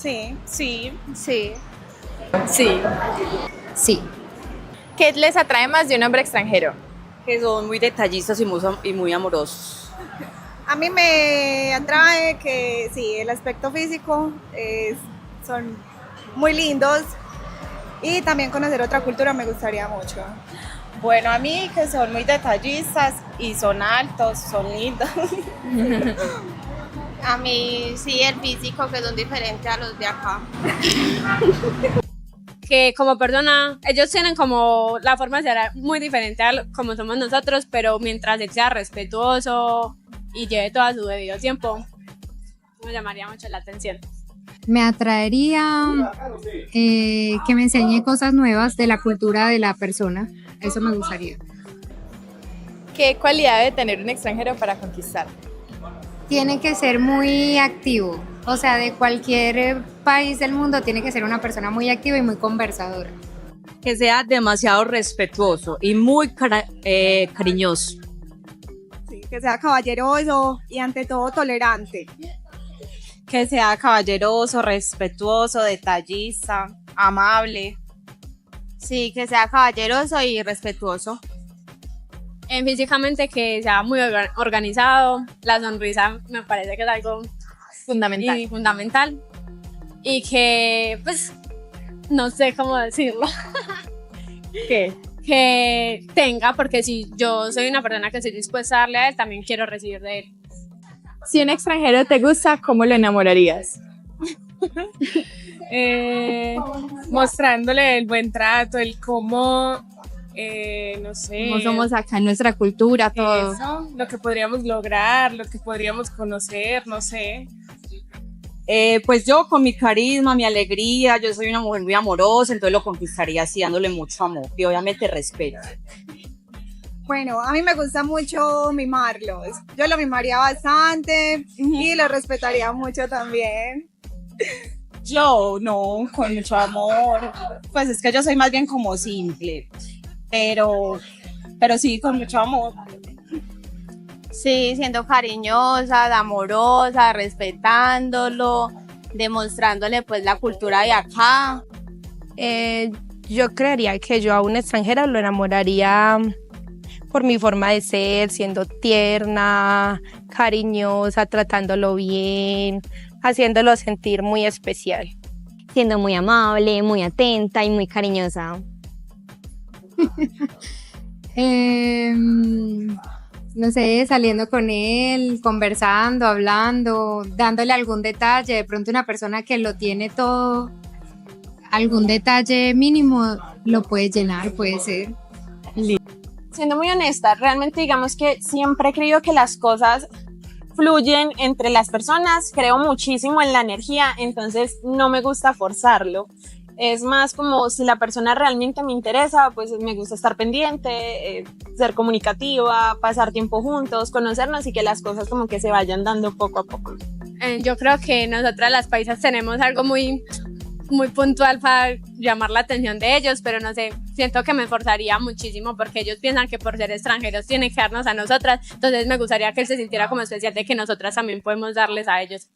Sí. Sí. Sí. Sí. Sí. ¿Qué les atrae más de un hombre extranjero? Que son muy detallistas y muy amorosos. A mí me atrae que sí, el aspecto físico son muy lindos y también conocer otra cultura me gustaría mucho. Bueno, a mí que son muy detallistas y son altos, son lindos. A mí sí, el físico, que son diferentes a los de acá. Que como persona, ellos tienen como la forma de ser muy diferente a como somos nosotros, pero mientras él sea respetuoso y lleve todo a su debido tiempo, me llamaría mucho la atención. Me atraería que me enseñe cosas nuevas de la cultura de la persona. Eso me gustaría. ¿Qué cualidad debe tener un extranjero para conquistar? Tiene que ser muy activo. O sea, de cualquier país del mundo tiene que ser una persona muy activa y muy conversadora. Que sea demasiado respetuoso y muy cariñoso. Sí, que sea caballeroso y ante todo tolerante. Que sea caballeroso, respetuoso, detallista, amable. Sí, que sea caballeroso y respetuoso. Físicamente que sea muy organizado, la sonrisa me parece que es algo fundamental y que, pues, no sé cómo decirlo. ¿Qué? Que tenga, porque si yo soy una persona que estoy dispuesta a darle a él, también quiero recibir de él. Si un extranjero te gusta, ¿cómo lo enamorarías? Mostrándole el buen trato, el cómo, no sé. Como somos acá en nuestra cultura, todo. Eso, lo que podríamos lograr, lo que podríamos conocer, no sé. Pues yo con mi carisma, mi alegría, yo soy una mujer muy amorosa, entonces lo conquistaría así dándole mucho amor y obviamente respeto. Bueno, a mí me gusta mucho mimarlos. Yo lo mimaría bastante y lo respetaría mucho también. Yo no, con mucho amor. Pues es que yo soy más bien como simple, pero sí, con mucho amor. Sí, siendo cariñosa, amorosa, respetándolo, demostrándole pues la cultura de acá. Yo creería que yo a una extranjera lo enamoraría por mi forma de ser, siendo tierna, cariñosa, tratándolo bien, haciéndolo sentir muy especial. Siendo muy amable, muy atenta y muy cariñosa. No sé, saliendo con él, conversando, hablando, dándole algún detalle. De pronto una persona que lo tiene todo, algún detalle mínimo lo puede llenar, puede ser. Siendo muy honesta, realmente digamos que siempre he creído que las cosas fluyen entre las personas, creo muchísimo en la energía, entonces no me gusta forzarlo. Es más como si la persona realmente me interesa, pues me gusta estar pendiente, ser comunicativa, pasar tiempo juntos, conocernos y que las cosas como que se vayan dando poco a poco. Yo creo que nosotras las paisas tenemos algo muy puntual para llamar la atención de ellos, pero no sé, siento que me esforzaría muchísimo porque ellos piensan que por ser extranjeros tienen que darnos a nosotras, entonces me gustaría que él se sintiera como especial de que nosotras también podemos darles a ellos.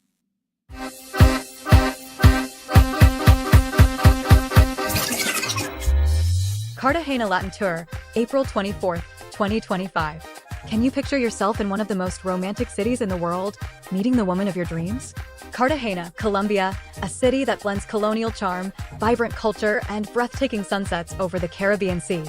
Cartagena Latin Tour, April 24th, 2025. Can you picture yourself in one of the most romantic cities in the world, meeting the woman of your dreams? Cartagena, Colombia, a city that blends colonial charm, vibrant culture, and breathtaking sunsets over the Caribbean Sea.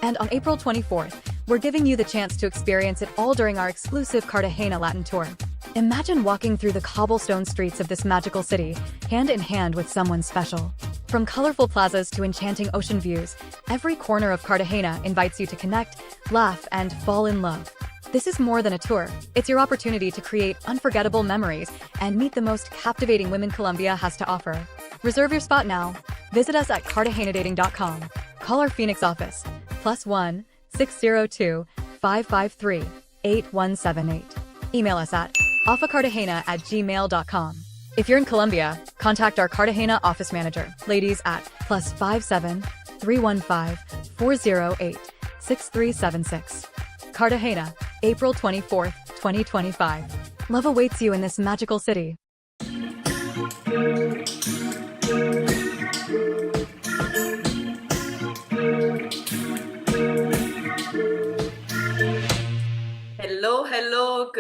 And on April 24th, we're giving you the chance to experience it all during our exclusive Cartagena Latin Tour. Imagine walking through the cobblestone streets of this magical city, hand in hand with someone special. From colorful plazas to enchanting ocean views, every corner of Cartagena invites you to connect, laugh, and fall in love. This is more than a tour. It's your opportunity to create unforgettable memories and meet the most captivating women Colombia has to offer. Reserve your spot now. Visit us at cartagenadating.com. Call our Phoenix office, +1 602 553 8178. Email us at afacartagena@gmail.com. If you're in Colombia, contact our Cartagena office manager, ladies, at +57 315 408 6376. Cartagena, April 24th, 2025. Love awaits you in this magical city.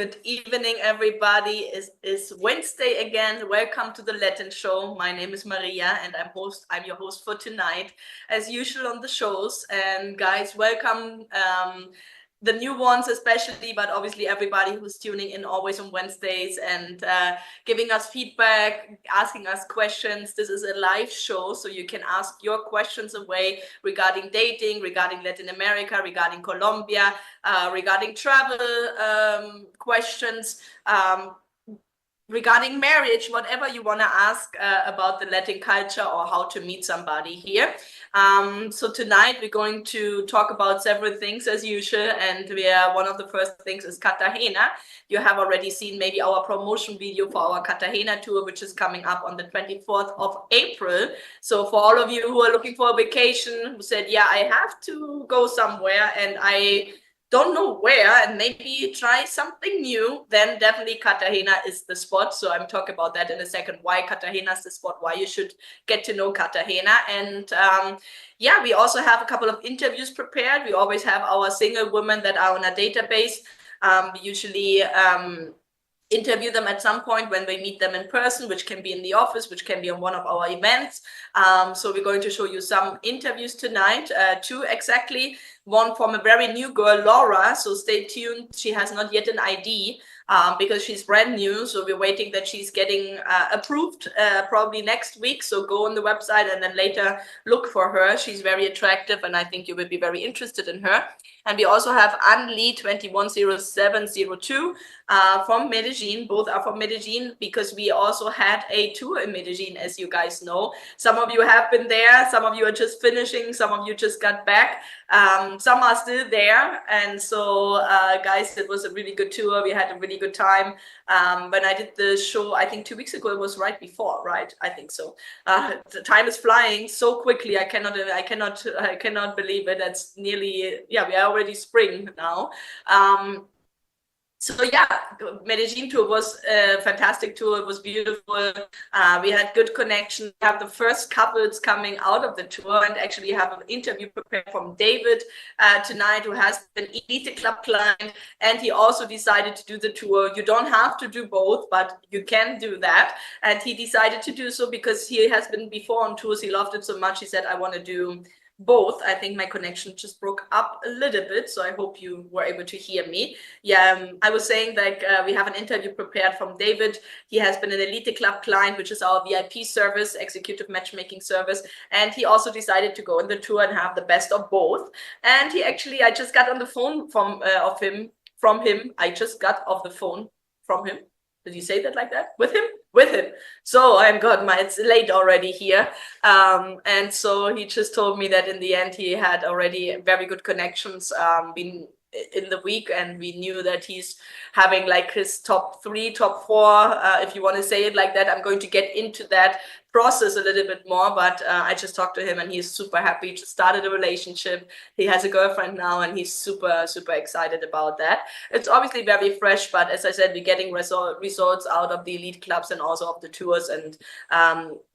Good evening, everybody. It's Wednesday again. Welcome to the Latin show. My name is Maria, and I'm your host for tonight, as usual on the shows. And guys, welcome the new ones especially, but obviously everybody who's tuning in always on Wednesdays and giving us feedback, asking us questions. This is a live show, so you can ask your questions away regarding dating, regarding Latin America, regarding Colombia, regarding travel questions, regarding marriage, whatever you want to ask about the Latin culture or how to meet somebody here. So tonight we're going to talk about several things as usual, and one of the first things is Cartagena. You have already seen maybe our promotion video for our Cartagena tour, which is coming up on the 24th of April. So for all of you who are looking for a vacation, who said, yeah, I have to go somewhere and I don't know where and maybe try something new, then definitely Cartagena is the spot. So I'm talking about that in a second, why Cartagena is the spot, why you should get to know Cartagena. And yeah, we also have a couple of interviews prepared. We always have our single women that are on a database. We usually interview them at some point when we meet them in person, which can be in the office, which can be on one of our events. So we're going to show you some interviews tonight, two exactly. One from a very new girl, Laura, so stay tuned. She has not yet an ID because she's brand new, so we're waiting that she's getting approved probably next week. So go on the website and then later look for her. She's very attractive and I think you will be very interested in her. And we also have Anli 210702 from Medellin. Both are from Medellin because we also had a tour in Medellin, as you guys know. Some of you have been there, some of you are just finishing, some of you just got back. Some are still there. And so, guys, it was a really good tour. We had a really good time. When I did the show, I think 2 weeks ago, it was right before, right? I think so. The time is flying so quickly. I cannot believe it. That's nearly, yeah, we are already spring now. So yeah, Medellin tour was a fantastic tour. It was beautiful. We had good connection. We have the first couples coming out of the tour, and actually have an interview prepared from David tonight, who has an Elite Club client, and he also decided to do the tour. You don't have to do both, but you can do that. And he decided to do so because he has been before on tours. He loved it so much. He said, I want to do both. I think my connection just broke up a little bit, so I hope you were able to hear me. Yeah, I was saying that we have an interview prepared from David. He has been an Elite Club client, which is our VIP service, executive matchmaking service, and he also decided to go on the tour and have the best of both. And he actually, I just got on the phone from him. I just got off the phone from him. Did you say that like that? With him? With him. So it's late already here. And so he just told me that in the end, he had already very good connections been in the week, and we knew that he's having like his top 3, top 4, if you want to say it like that. I'm going to get into that process a little bit more, but I just talked to him and he's super happy. Just started a relationship. He has a girlfriend now and he's super excited about that. It's obviously very fresh, but as I said, we're getting results out of the elite clubs and also of the tours, and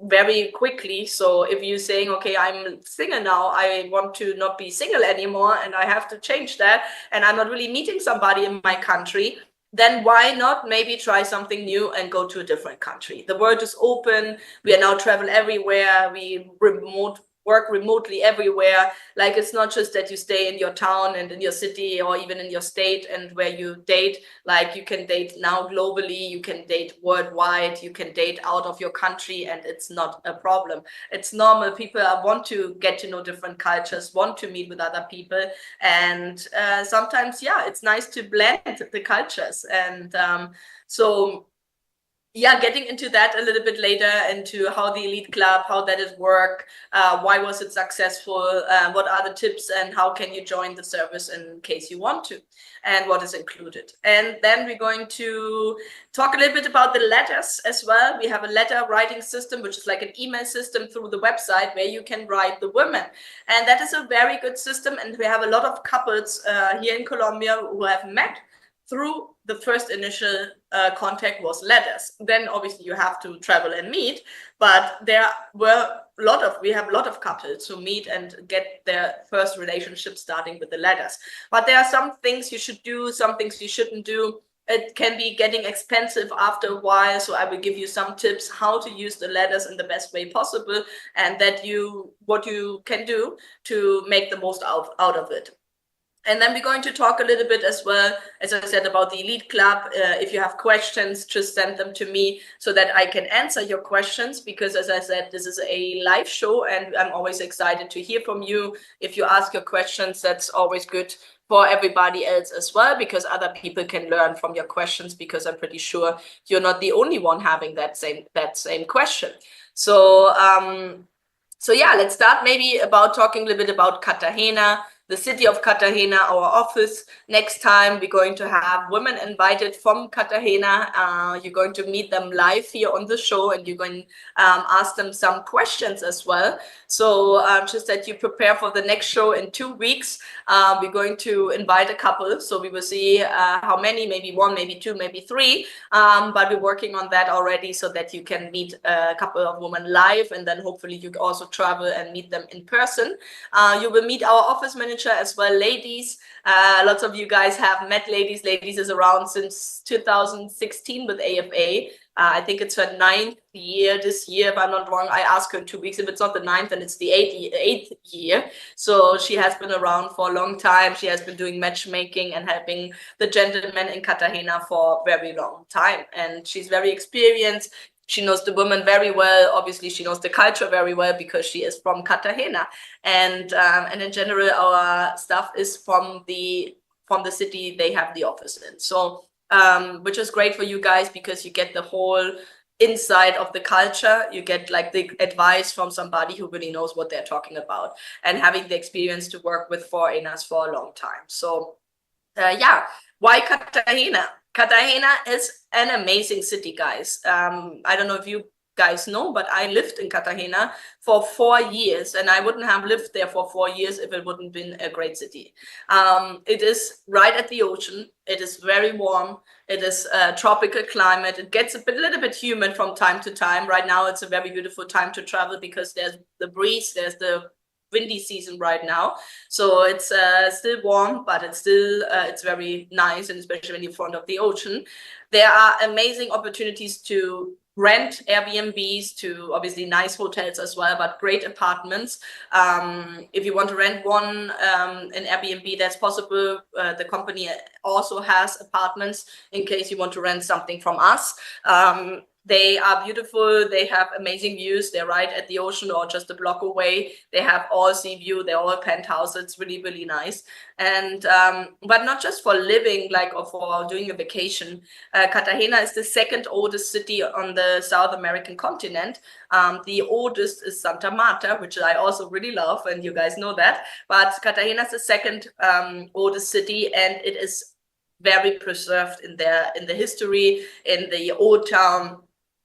very quickly. So if you're saying, okay, I'm single now, I want to not be single anymore and I have to change that, and I'm not really meeting somebody in my country, then why not maybe try something new and go to a different country? The world is open. We are now travel everywhere. We work remotely everywhere. Like, it's not just that you stay in your town and in your city or even in your state and where you date. Like, you can date now globally, you can date worldwide, you can date out of your country, and it's not a problem. It's normal. People want to get to know different cultures, want to meet with other people. And sometimes, yeah, it's nice to blend the cultures. And so yeah, getting into that a little bit later, into how the Elite Club, how that is work, why was it successful, what are the tips, and how can you join the service in case you want to, and what is included. And then we're going to talk a little bit about the letters as well. We have a letter writing system, which is like an email system through the website where you can write the women. And that is a very good system. And we have a lot of couples here in Colombia who have met through the first initial contact was letters. Then obviously you have to travel and meet, but we have a lot of couples who meet and get their first relationship starting with the letters. But there are some things you should do, some things you shouldn't do. it can be getting expensive after a while. So I will give you some tips how to use the letters in the best way possible, and what you can do to make the most out of it. And then we're going to talk a little bit as well, as I said, about the Elite Club. If you have questions, just send them to me so that I can answer your questions, because as I said, this is a live show and I'm always excited to hear from you. If you ask your questions, that's always good for everybody else as well, because other people can learn from your questions, because I'm pretty sure you're not the only one having that same question. So, so yeah, let's start maybe about talking a little bit about Cartagena, the city of Cartagena, our office. Next time we're going to have women invited from Cartagena. You're going to meet them live here on the show, and you're going to ask them some questions as well. So just that you prepare for the next show in 2 weeks. We're going to invite a couple, so we will see how many, maybe 1, maybe 2, maybe 3. But we're working on that already, so that you can meet a couple of women live, and then hopefully you can also travel and meet them in person. You will meet our office manager as well, ladies. Lots of you guys have met ladies. Ladies is around since 2016 with AFA. I think it's her 9th year this year, if I'm not wrong. I asked her in 2 weeks. If it's not the 9th, then it's the 8th year. So she has been around for a long time. She has been doing matchmaking and helping the gentlemen in Cartagena for a very long time. And she's very experienced. She knows the women very well. Obviously, she knows the culture very well because she is from Cartagena. And in general, our staff is from the city they have the office in. So which is great for you guys, because you get the whole inside of the culture. You get like the advice from somebody who really knows what they're talking about, and having the experience to work with foreigners for a long time. So yeah, why Cartagena? Cartagena is an amazing city, guys. I don't know if you guys know, but I lived in Cartagena for 4 years, and I wouldn't have lived there for 4 years if it wouldn't been a great city. It is right at the ocean. It is very warm. It is a tropical climate. It gets a little bit humid from time to time. Right now, it's a very beautiful time to travel, because there's the breeze, there's the windy season right now, so it's still warm, but it's still it's very nice, and especially when you're in front of the ocean. There are amazing opportunities to rent Airbnbs, to obviously nice hotels as well, but great apartments. If you want to rent an Airbnb, that's possible. The company also has apartments in case you want to rent something from us. They are beautiful. They have amazing views. They're right at the ocean or just a block away. They have all sea view. They're all penthouses. It's really, really nice. And but not just for living, like, or for doing a vacation. Cartagena is the second oldest city on the South American continent. The oldest is Santa Marta, which I also really love, and you guys know that. But Cartagena is the second oldest city, and it is very preserved in the history, in the old town.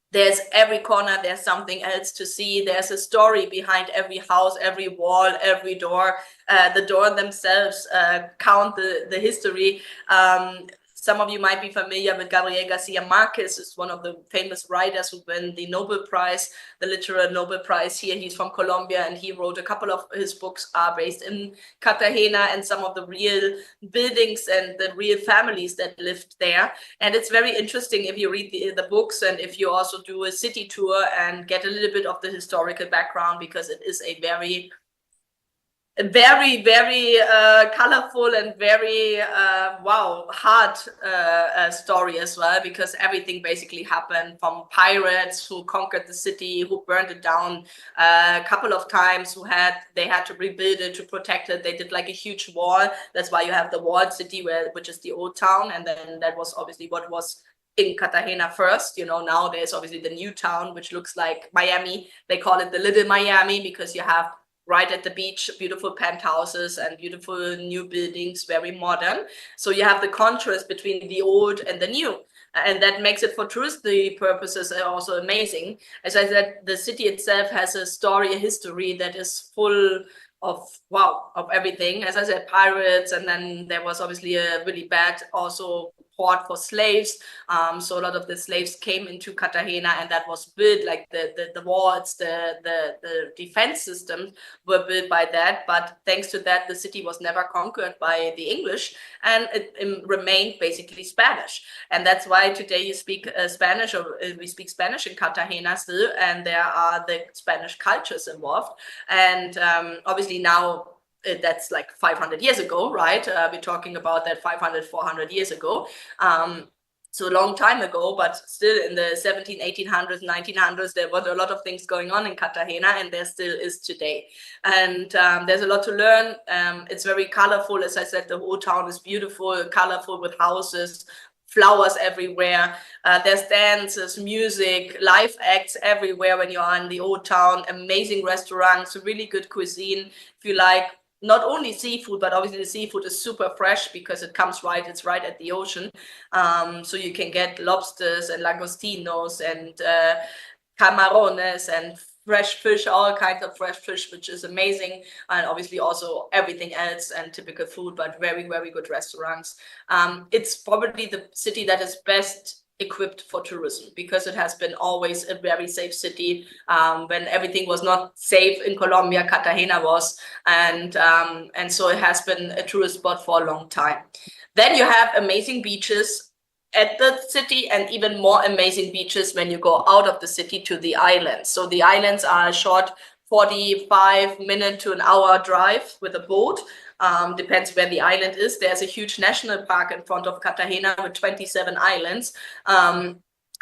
There's every corner, there's something else to see. There's a story behind every house, every wall, every door. The door themselves count the history. Some of you might be familiar with Gabriel Garcia Marquez. Is one of the famous writers who won the Nobel Prize, the literary Nobel Prize here. He's from Colombia, and he wrote a couple of his books are based in Cartagena, and some of the real buildings and the real families that lived there. And it's very interesting if you read the books, and if you also do a city tour and get a little bit of the historical background, because it is a very, very colorful and very hard story as well, because everything basically happened from pirates who conquered the city, who burned it down a couple of times, they had to rebuild it to protect it. They did like a huge wall. That's why you have the walled city, which is the old town, and then that was obviously what was in Cartagena first. Now there's obviously the new town, which looks like Miami. They call it the Little Miami, because you have right at the beach, beautiful penthouses and beautiful new buildings, very modern. So you have the contrast between the old and the new. And that makes it for touristy purposes also amazing. As I said, the city itself has a story, a history that is full of everything. As I said, pirates, and then there was obviously a really bad also port for slaves. So a lot of the slaves came into Cartagena, and that was built, like the walls, the defense systems were built by that. But thanks to that, the city was never conquered by the English, and it remained basically Spanish. And that's why today you speak Spanish, or we speak Spanish in Cartagena still, and there are the Spanish cultures involved. And obviously now, that's like 500 years ago, right? We're talking about that 500, 400 years ago. So a long time ago, but still in the 17, 1800s, 1900s, there were a lot of things going on in Cartagena, and there still is today. And there's a lot to learn. It's very colorful. As I said, the whole town is beautiful, colorful, with houses, flowers everywhere. There's dances, music, live acts everywhere when you are in the old town. Amazing restaurants, really good cuisine. If you like not only seafood, but obviously the seafood is super fresh because it's right at the ocean. So you can get lobsters and langostinos and camarones and fresh fish, all kinds of fresh fish, which is amazing. And obviously also everything else and typical food, but very, very good restaurants. It's probably the city that is best equipped for tourism, because it has been always a very safe city. When everything was not safe in Colombia, Cartagena was, and so it has been a tourist spot for a long time. Then you have amazing beaches at the city, and even more amazing beaches when you go out of the city to the islands. So the islands are a short 45-minute to an hour drive with a boat. Depends where the island is. There's a huge national park in front of Cartagena with 27 islands.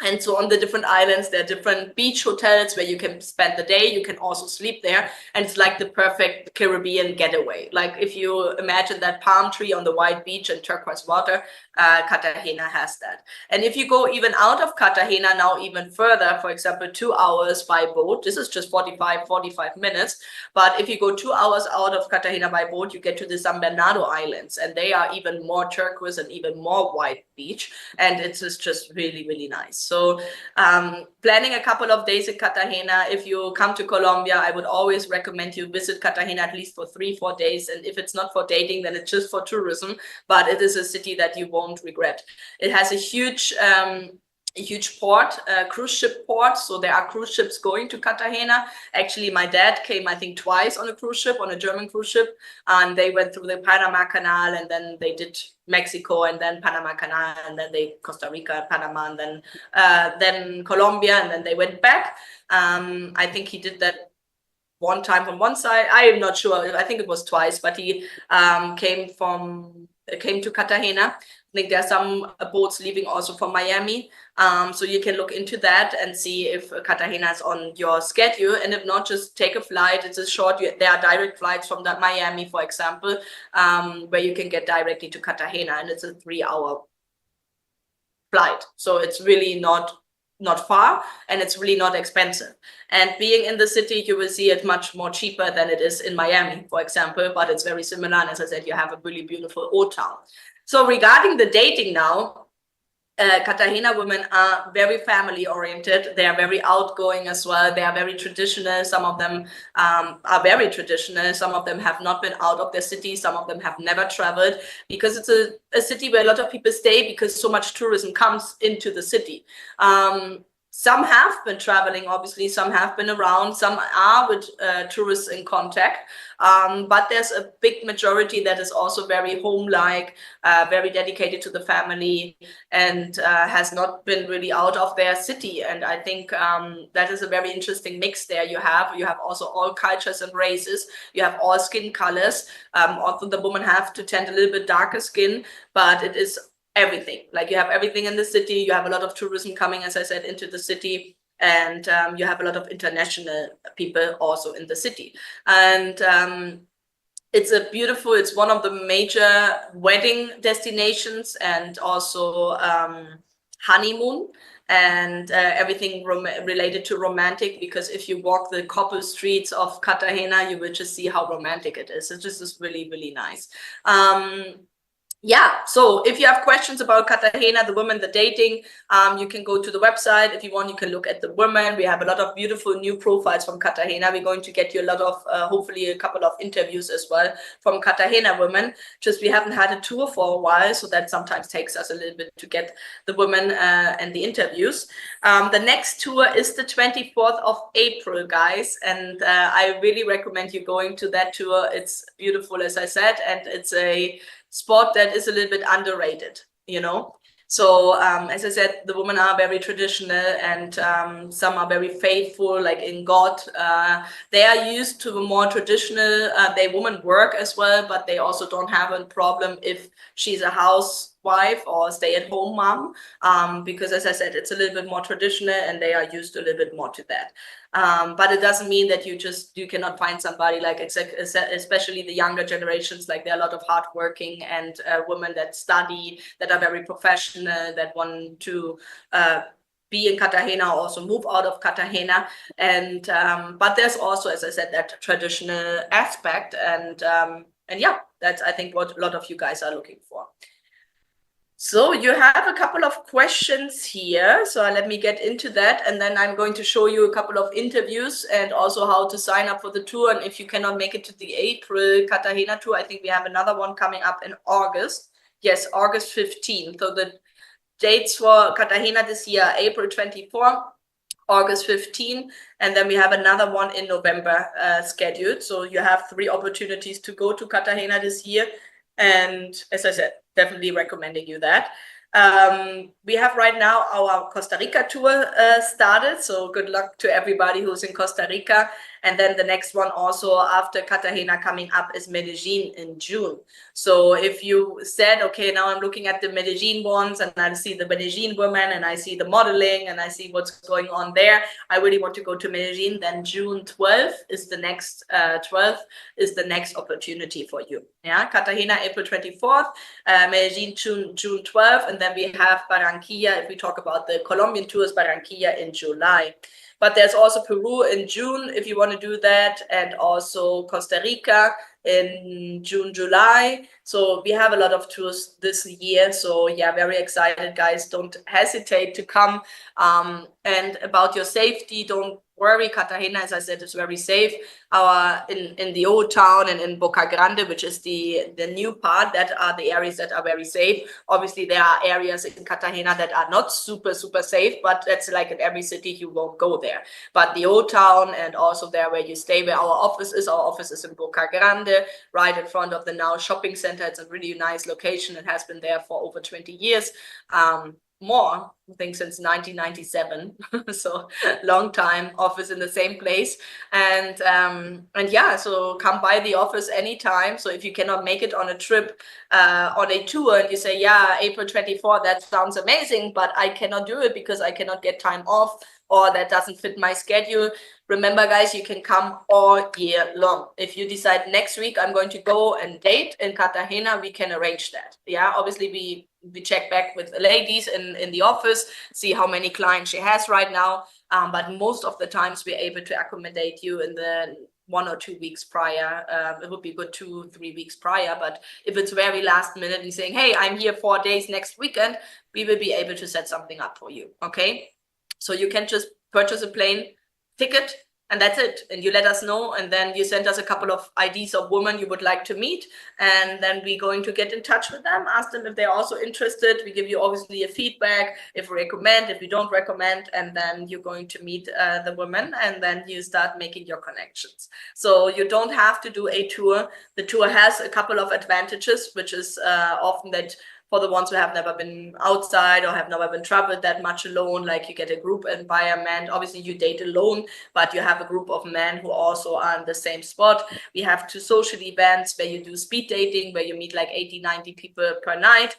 And so on the different islands, there are different beach hotels where you can spend the day. You can also sleep there. And it's like the perfect Caribbean getaway. Like if you imagine that palm tree on the white beach and turquoise water, Cartagena has that. And if you go even out of Cartagena now even further, for example, 2 hours by boat, this is just 45 minutes. But if you go 2 hours out of Cartagena by boat, you get to the San Bernardo Islands, and they are even more turquoise and even more white beach. And it is just really, really nice. So planning a couple of days in Cartagena, if you come to Colombia, I would always recommend you visit Cartagena at least for 3-4 days. And if it's not for dating, then it's just for tourism. But it is a city that you won't regret. It has a huge port, cruise ship port. So there are cruise ships going to Cartagena. Actually, my dad came, I think, twice on a cruise ship, on a German cruise ship. And they went through the Panama Canal, and then they did Mexico, and then Panama Canal, and then they Costa Rica, Panama, and then Colombia, and then they went back. I think he did that one time from one side. I am not sure. I think it was twice, but he came to Cartagena. I think there are some boats leaving also from Miami. So you can look into that and see if Cartagena is on your schedule. And if not, just take a flight. It's a short, there are direct flights from Miami, for example, where you can get directly to Cartagena, and it's a 3-hour flight. So it's really not far, and it's really not expensive. And being in the city, you will see it much more cheaper than it is in Miami, for example, but it's very similar. And as I said, you have a really beautiful old town. So regarding the dating now, Cartagena women are very family oriented. They are very outgoing as well. They are very traditional. Some of them are very traditional. Some of them have not been out of their city. Some of them have never traveled, because it's a city where a lot of people stay because so much tourism comes into the city. Some have been traveling, obviously, some have been around, some are with tourists in contact, but there's a big majority that is also very home-like, very dedicated to the family, and has not been really out of their city. And I think that is a very interesting mix there. You have also all cultures and races, you have all skin colors. Also the women have to tend a little bit darker skin, but it is everything. Like you have everything in the city. You have a lot of tourism coming, as I said, into the city, and you have a lot of international people also in the city. And it's one of the major wedding destinations, and also honeymoon, and everything related to romantic, because if you walk the cobble streets of Cartagena, you will just see how romantic it is. It just is really, really nice. yeah, so if you have questions about Cartagena, the women, the dating, you can go to the website. If you want, you can look at the women. We have a lot of beautiful new profiles from Cartagena. We're going to get you a lot of, hopefully a couple of interviews as well from Cartagena women. Just we haven't had a tour for a while, so that sometimes takes us a little bit to get the women and the interviews. The next tour is the 24th of April, guys, and I really recommend you going to that tour. It's beautiful, as I said, and it's a sport that is a little bit underrated, you know. So as I said, the women are very traditional, and some are very faithful, like in God. They are used to the more traditional, they women work as well, but they also don't have a problem if she's a housewife or stay-at-home mom, because as I said, it's a little bit more traditional and they are used a little bit more to that. But it doesn't mean that you cannot find somebody like, especially the younger generations, like there are a lot of hardworking and women that study, that are very professional, that want to be in Cartagena, also move out of Cartagena. And but there's also, as I said, that traditional aspect, and yeah, that's I think what a lot of you guys are looking for. So you have a couple of questions here. So let me get into that. And then I'm going to show you a couple of interviews and also how to sign up for the tour. And if you cannot make it to the April Cartagena tour, I think we have another one coming up in August. Yes, August 15th. So the dates for Cartagena this year, April 24, August 15, and then we have another one in November scheduled. So you have 3 opportunities to go to Cartagena this year. And as I said, definitely recommending you that. We have right now our Costa Rica tour started. So good luck to everybody who's in Costa Rica. And then the next one also after Cartagena coming up is Medellin in June. So if you said, okay, now I'm looking at the Medellin ones and I see the Medellin women and I see the modeling and I see what's going on there, I really want to go to Medellin, then June 12th is the next opportunity for you. Yeah, Cartagena, April 24th, Medellin, June 12th, and then we have Barranquilla, if we talk about the Colombian tours, Barranquilla in July. But there's also Peru in June, if you want to do that, and also Costa Rica in June, July. So we have a lot of tours this year. So yeah, very excited, guys. Don't hesitate to come. And about your safety, don't worry. Cartagena, as I said, is very safe. In the old town and in Boca Grande, which is the new part, that are the areas that are very safe. Obviously, there are areas in Cartagena that are not super safe, but that's like in every city, you won't go there. But the old town and also there where you stay, where our office is in Boca Grande, right in front of the now shopping center. It's a really nice location. It has been there for over 20 years. More, I think, since 1997. So long time, office in the same place. And yeah, so come by the office anytime. So if you cannot make it on a trip, on a tour, and you say, yeah, April 24, that sounds amazing, but I cannot do it because I cannot get time off, or that doesn't fit my schedule. Remember, guys, you can come all year long. If you decide next week I'm going to go and date in Cartagena, we can arrange that. Yeah, obviously we check back with the ladies in the office, see how many clients she has right now. But most of the times we're able to accommodate you in the 1 or 2 weeks prior. It would be good 2-3 weeks prior. But if it's very last minute and saying, hey, I'm here 4 days next weekend, we will be able to set something up for you. Okay. So you can just purchase a plane ticket and that's it. And you let us know, and then you send us a couple of IDs of women you would like to meet. And then we're going to get in touch with them, ask them if they're also interested. We give you obviously a feedback, if we recommend, if we don't recommend, and then you're going to meet the women, and then you start making your connections. So you don't have to do a tour. The tour has a couple of advantages, which is often that for the ones who have never been outside or have never been traveled that much alone, like you get a group environment. Obviously you date alone, but you have a group of men who also are in the same spot. We have 2 social events where you do speed dating, where you meet like 80-90 people per night.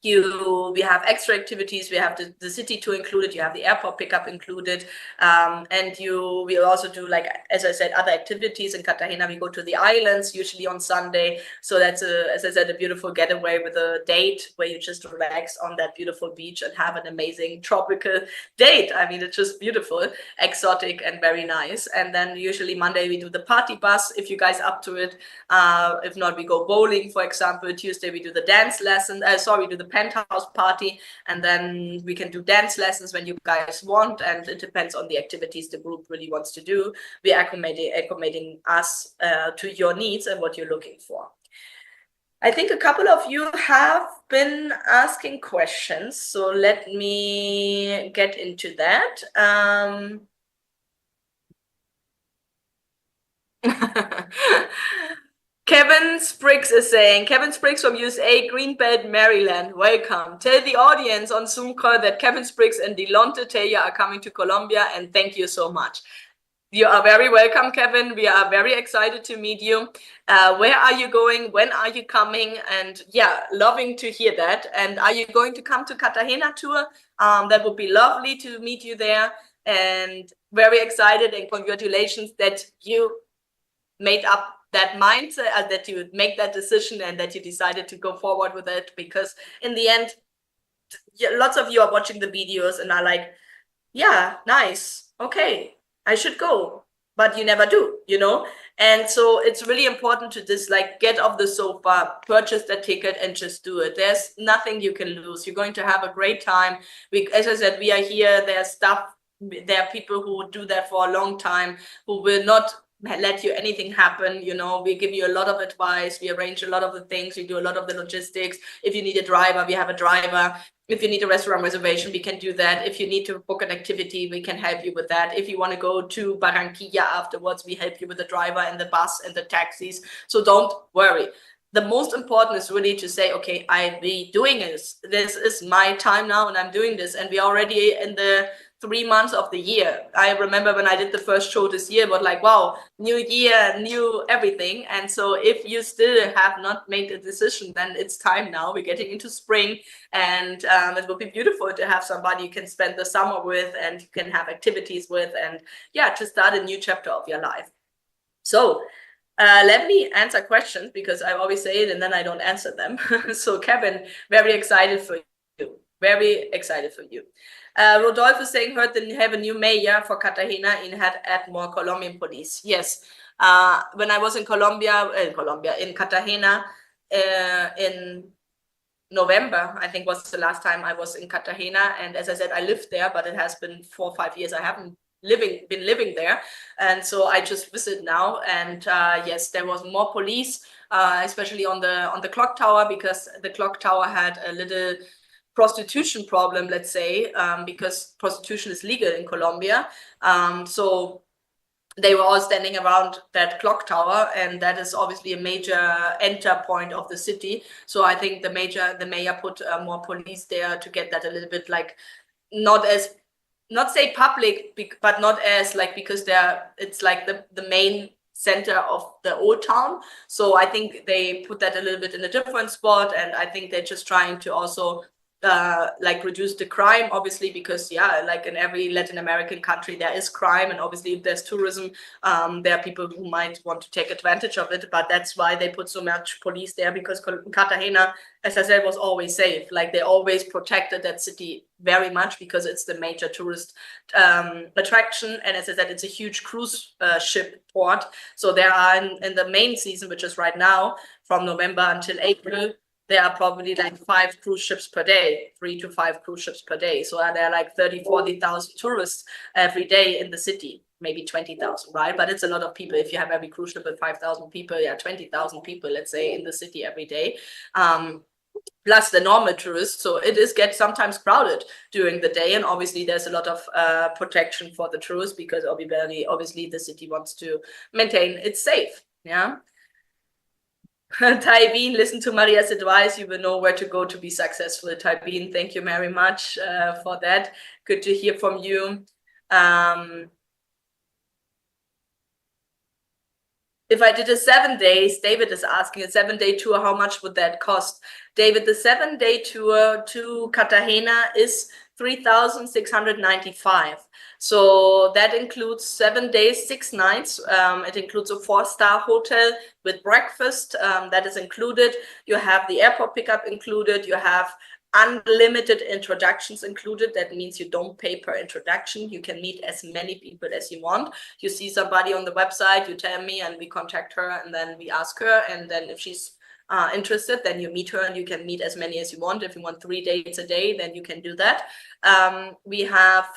we have extra activities. We have the city tour included. You have the airport pickup included, and we also do, like as I said, other activities in Cartagena. We go to the islands usually on Sunday, so that's as I said, a beautiful getaway with a date where you just relax on that beautiful beach and have an amazing tropical date. I mean, it's just beautiful, exotic, and very nice. And then usually Monday we do the party bus if you guys up to it. If not, we go bowling, for example. Tuesday we do the dance lesson. We do the penthouse party, and then we can do dance lessons when you guys want, and it depends on the activities the group really wants to do. We're accommodating us to your needs and what you're looking for. I think a couple of you have been asking questions, so let me get into that. Kevin Spriggs is saying, Kevin Spriggs from USA, Greenbelt, Maryland, welcome. Tell the audience on Zoom call that Kevin Spriggs and Delonte Taylor are coming to Colombia, and thank you so much. You are very welcome, Kevin. We are very excited to meet you. Where are you going? When are you coming? And yeah, loving to hear that. And are you going to come to Cartagena tour? That would be lovely to meet you there. And very excited, and congratulations that you made up that mindset, that you would make that decision and that you decided to go forward with it, because in the end, lots of you are watching the videos and are like, yeah, nice, okay, I should go, but you never do, you know? And so it's really important to just like get off the sofa, purchase the ticket, and just do it. There's nothing you can lose. You're going to have a great time. As I said, we are here. There are people who do that for a long time, who will not let you anything happen. You know, we give you a lot of advice, we arrange a lot of the things, we do a lot of the logistics. If you need a driver, we have a driver. If you need a restaurant reservation, we can do that. If you need to book an activity, we can help you with that. If you want to go to Barranquilla afterwards, we help you with the driver and the bus and the taxis. So don't worry. The most important is really to say, okay, I'll be doing this. This is my time now, and I'm doing this. And we're already in the 3 months of the year. I remember when I did the first show this year, but like, wow, new year, new everything. And so if you still have not made a decision, then it's time now. We're getting into spring, and it will be beautiful to have somebody you can spend the summer with and you can have activities with, and yeah, to start a new chapter of your life. So let me answer questions, because I always say it and then I don't answer them. So Kevin, very excited for you. Very excited for you. Rodolfo is saying, heard they have a new mayor for Cartagena and had add more Colombian police. Yes. When I was in in Cartagena in November, I think was the last time I was in Cartagena. And as I said, I lived there, but it has been 4 or 5 years. I haven't been living there. And so I just visit now. And yes, there was more police, especially on the clock tower, because the clock tower had a little prostitution problem, let's say, because prostitution is legal in Colombia. So they were all standing around that clock tower, and that is obviously a major enter point of the city. So I think the mayor put more police there to get that a little bit like, not say public, but not as like, because it's like the main center of the old town. So I think they put that a little bit in a different spot, and I think they're just trying to also like reduce the crime, obviously, because yeah, like in every Latin American country there is crime, and obviously if there's tourism, there are people who might want to take advantage of it. But that's why they put so much police there, because Cartagena, as I said, was always safe. Like they always protected that city very much, because it's the major tourist attraction, and as I said, it's a huge cruise ship port. So there are in the main season, which is right now from November until April, there are probably like 5 cruise ships per day, 3 to 5 cruise ships per day. So there are like 30,000-40,000 tourists every day in the city, maybe 20,000, right? But it's a lot of people. If you have every cruise ship with 5,000 people, yeah, 20,000 people, let's say, in the city every day. Plus the normal tourists. So it gets sometimes crowded during the day. And obviously there's a lot of protection for the tourists, because obviously the city wants to maintain it's safe, yeah? Taibin, listen to Maria's advice. You will know where to go to be successful. Taibin, thank you very much for that. Good to hear from you. if I did a 7 days, David is asking, a 7-day tour, how much would that cost? David, the 7-day tour to Cartagena is 3,695. So that includes 7 days, 6 nights. It includes a 4-star hotel with breakfast that is included. You have the airport pickup included. You have unlimited introductions included. That means you don't pay per introduction. You can meet as many people as you want. You see somebody on the website, you tell me, and we contact her, and then we ask her, and then if she's interested, then you meet her, and you can meet as many as you want. If you want 3 dates a day, then you can do that. We have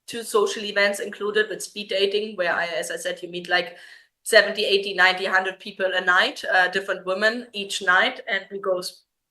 2 social events included with speed dating, where as I said, you meet like 70, 80, 90, 100 people a night, different women each night, and we go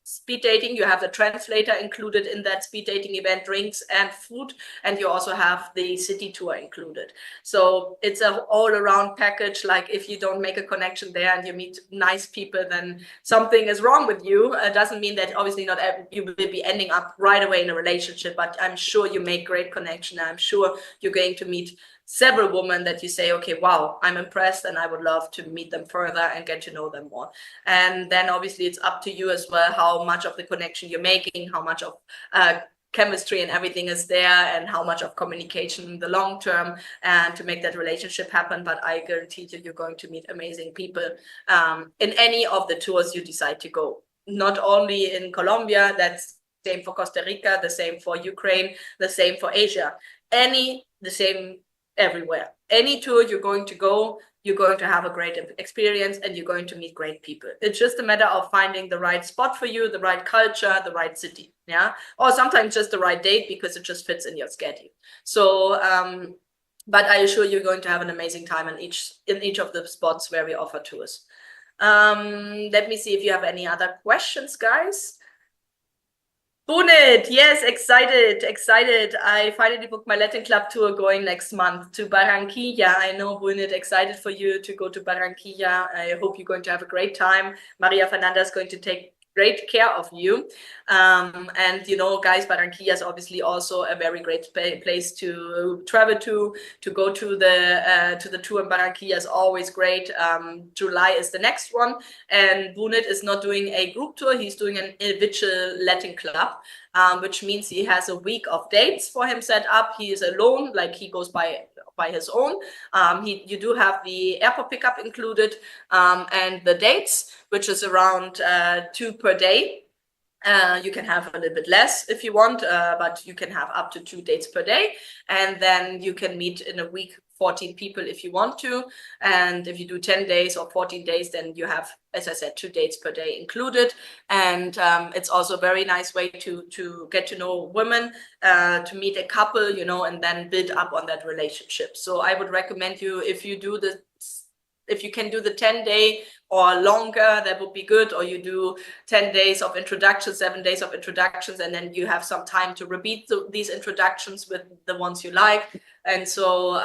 speed dating. You have the translator included in that speed dating event, drinks and food, and you also have the city tour included. So it's an all-around package. Like, if you don't make a connection there and you meet nice people, then something is wrong with you. It doesn't mean that obviously not you will be ending up right away in a relationship, but I'm sure you make great connection. I'm sure you're going to meet several women that you say, okay, wow, I'm impressed, and I would love to meet them further and get to know them more. And then obviously it's up to you as well, how much of the connection you're making, how much of chemistry and everything is there, and how much of communication in the long term, and to make that relationship happen. But I guarantee you, you're going to meet amazing people in any of the tours you decide to go. Not only in Colombia, that's the same for Costa Rica, the same for Ukraine, the same for Asia. The same everywhere. Any tour you're going to go, you're going to have a great experience, and you're going to meet great people. It's just a matter of finding the right spot for you, the right culture, the right city, yeah? Or sometimes just the right date, because it just fits in your schedule. So, but I assure you're going to have an amazing time in each of the spots where we offer tours. Let me see if you have any other questions, guys. Bunit, yes, excited. I finally booked my Latin Club tour going next month to Barranquilla. I know, Bunit, excited for you to go to Barranquilla. I hope you're going to have a great time. Maria Fernanda is going to take great care of you. And you know, guys, Barranquilla is obviously also a very great place to travel to go to the tour in Barranquilla is always great. July is the next one, and Bunit is not doing a group tour. He's doing an individual Latin club, which means he has a week of dates for him set up. He is alone, like he goes by his own. You do have the airport pickup included, and the dates, which is around 2 per day. You can have a little bit less if you want, but you can have up to 2 dates per day. And then you can meet in a week 14 people if you want to. And if you do 10 days or 14 days, then you have, as I said, 2 dates per day included. And it's also a very nice way to get to know women, to meet a couple, you know, and then build up on that relationship. So I would recommend you, if you can do the 10-day or longer, that would be good. Or you do 10 days of introductions, 7 days of introductions, and then you have some time to repeat these introductions with the ones you like. And so,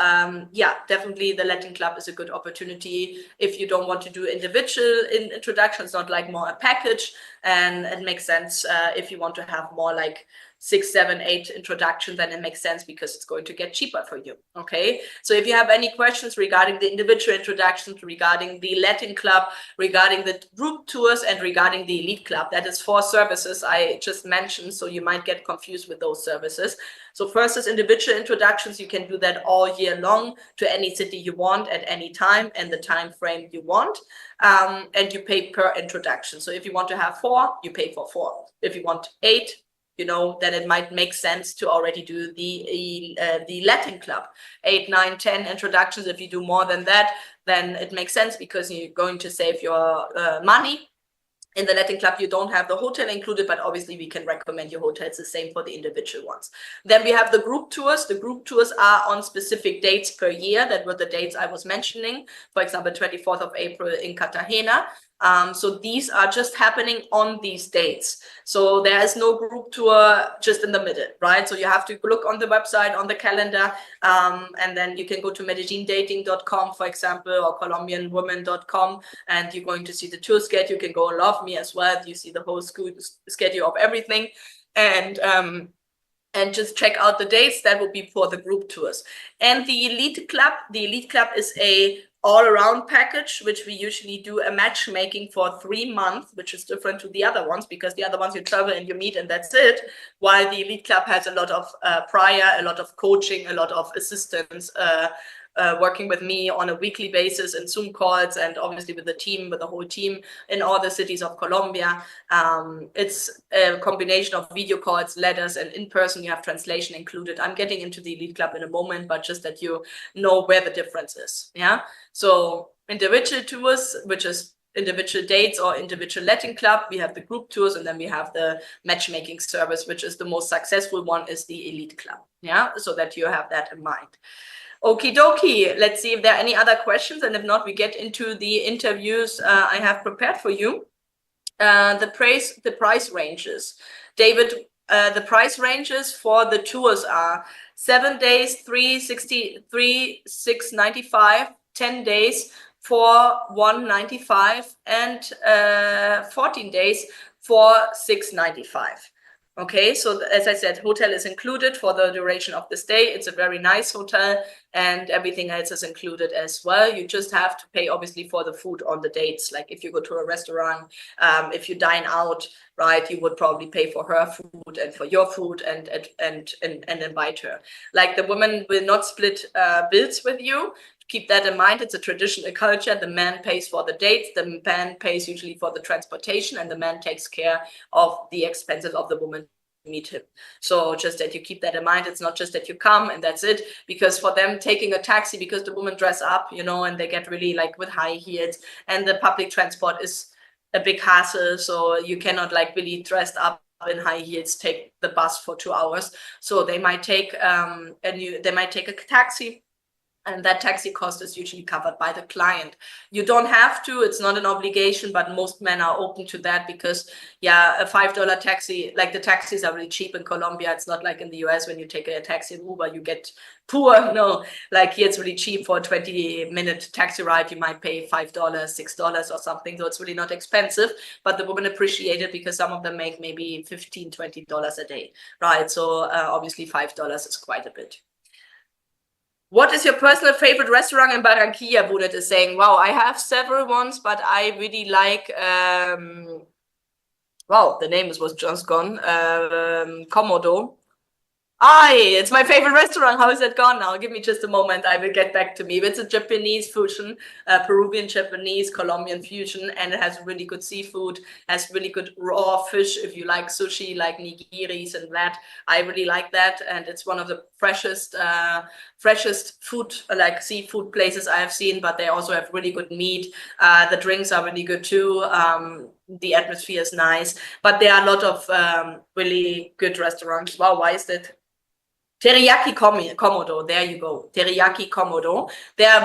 yeah, definitely the Latin Club is a good opportunity if you don't want to do individual introductions, not like more a package. And it makes sense if you want to have more like 6, 7, 8 introductions, then it makes sense because it's going to get cheaper for you. Okay, so if you have any questions regarding the individual introductions, regarding the Latin Club, regarding the group tours, and regarding the Elite Club, that is 4 services I just mentioned, so you might get confused with those services. So first is individual introductions. You can do that all year long to any city you want at any time and the time frame you want, and you pay per introduction. So if you want to have 4, you pay for 4. If you want 8, you know, then it might make sense to already do the Latin Club, 8, 9, 10 introductions. If you do more than that, then it makes sense because you're going to save your money. In the Latin Club, you don't have the hotel included, but obviously we can recommend your hotels, the same for the individual ones. Then we have the group tours. The group tours are on specific dates per year. That were the dates I was mentioning. For example, 24th of April in Cartagena. So these are just happening on these dates. So there is no group tour just in the middle, right? So you have to look on the website, on the calendar, and then you can go to medellindating.com, for example, or colombianwomen.com, and you're going to see the tour schedule. You can go Love Me as well. You see the whole schedule of everything. And just check out the dates. That will be for the group tours. And the Elite Club is a all-around package, which we usually do a matchmaking for 3 months, which is different to the other ones, because the other ones you travel and you meet and that's it, while the Elite Club has a lot of a lot of coaching, a lot of assistance, working with me on a weekly basis in Zoom calls, and obviously with the team, with the whole team in all the cities of Colombia. It's a combination of video calls, letters, and in person. You have translation included. I'm getting into the Elite Club in a moment, but just that you know where the difference is. Yeah. So individual tours, which is individual dates or individual Latin club. We have the group tours, and then we have the matchmaking service, which is the most successful one, is the Elite Club. Yeah. So that you have that in mind. Okie dokie. Let's see if there are any other questions. And if not, we get into the interviews I have prepared for you. The price ranges. David, the price ranges for the tours are 7 days, $695, 10 days, $195, and 14 days for $695. Okay, so as I said, hotel is included for the duration of the stay. It's a very nice hotel, and everything else is included as well. You just have to pay, obviously, for the food on the dates. Like if you go to a restaurant, if you dine out, right, you would probably pay for her food and for your food and invite her. Like the woman will not split bills with you. Keep that in mind. It's a traditional culture. The man pays for the dates. The man pays usually for the transportation, and the man takes care of the expenses of the woman to meet him. So just that you keep that in mind. It's not just that you come and that's it, because for them taking a taxi, because the women dress up, you know, and they get really like with high heels, and the public transport is a big hassle. So you cannot like really dressed up in high heels take the bus for 2 hours. So they might take they might take a taxi. And that taxi cost is usually covered by the client. You don't have to, it's not an obligation, but most men are open to that because, yeah, a $5 taxi, like the taxis are really cheap in Colombia. It's not like in the US when you take a taxi in Uber, you get poor. No, like here it's really cheap. For a 20-minute taxi ride, you might pay $5, $6 or something. So it's really not expensive, but the women appreciate it because some of them make maybe $15, $20 a day, right? So obviously $5 is quite a bit. What is your personal favorite restaurant in Barranquilla? Bunet is saying, wow, I have several ones, but I really like, wow, the name was just gone, Komodo. Aye, it's my favorite restaurant. How is it gone now? Give me just a moment. I will get back to me. It's a Japanese fusion, Peruvian, Japanese, Colombian fusion, and it has really good seafood, has really good raw fish. If you like sushi, like nigiris and that, I really like that. And it's one of the freshest food, like seafood places I have seen, but they also have really good meat. The drinks are really good too. The atmosphere is nice, but there are a lot of really good restaurants. Wow, why is that? Teriyaki Komodo, there you go. Teriyaki Komodo. There are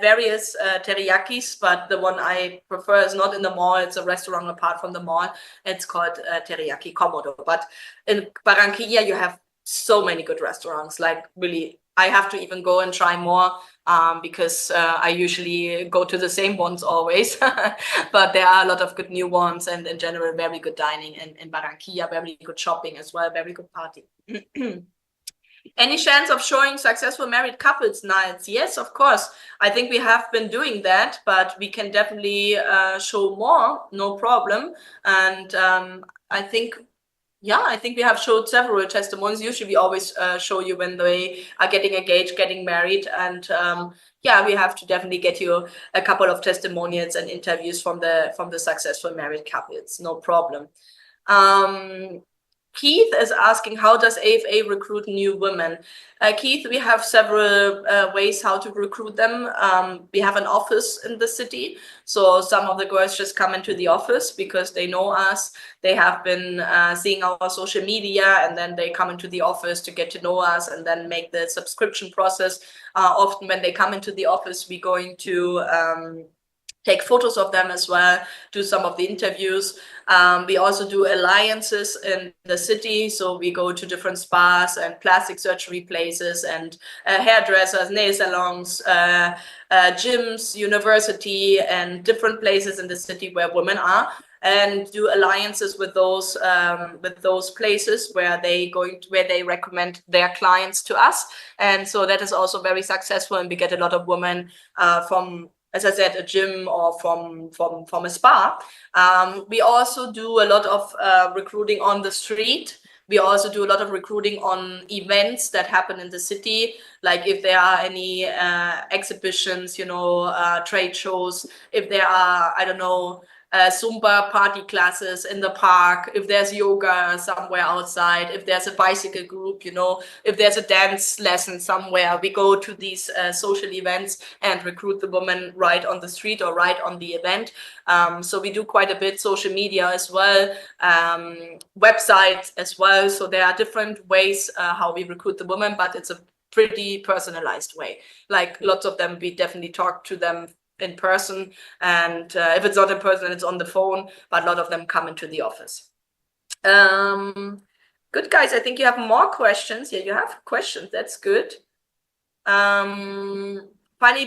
various teriyakis, but the one I prefer is not in the mall. It's a restaurant apart from the mall. It's called Teriyaki Komodo. But in Barranquilla, you have so many good restaurants. Like really, I have to even go and try more because I usually go to the same ones always. But there are a lot of good new ones, and in general, very good dining in Barranquilla, very good shopping as well, very good party. Any chance of showing successful married couples nights? Yes, of course. I think we have been doing that, but we can definitely show more, no problem. And I think, yeah, I think we have showed several testimonies. Usually we always show you when they are getting engaged, getting married. And yeah, we have to definitely get you a couple of testimonials and interviews from the successful married couples, no problem. Keith is asking, how does AFA recruit new women? Keith, we have several ways how to recruit them. We have an office in the city. So some of the girls just come into the office because they know us. They have been seeing our social media, and then they come into the office to get to know us and then make the subscription process. Often when they come into the office, we're going to take photos of them as well, do some of the interviews. We also do alliances in the city. So we go to different spas and plastic surgery places and hairdressers, nail salons, gyms, university, and different places in the city where women are. and do alliances with those places where they recommend their clients to us. And so that is also very successful, and we get a lot of women from, as I said, a gym or from a spa. We also do a lot of recruiting on the street. We also do a lot of recruiting on events that happen in the city, like if there are any exhibitions, trade shows, if there are, I don't know, Zumba party classes in the park, if there's yoga somewhere outside, if there's a bicycle group, if there's a dance lesson somewhere, we go to these social events and recruit the women right on the street or right on the event. So we do quite a bit, social media as well, websites as well. So there are different ways how we recruit the women, but it's a pretty personalized way. Like lots of them, we definitely talk to them in person, and if it's not in person, it's on the phone, but a lot of them come into the office. Good, guys. I think you have more questions. Yeah, you have questions. That's good. Finally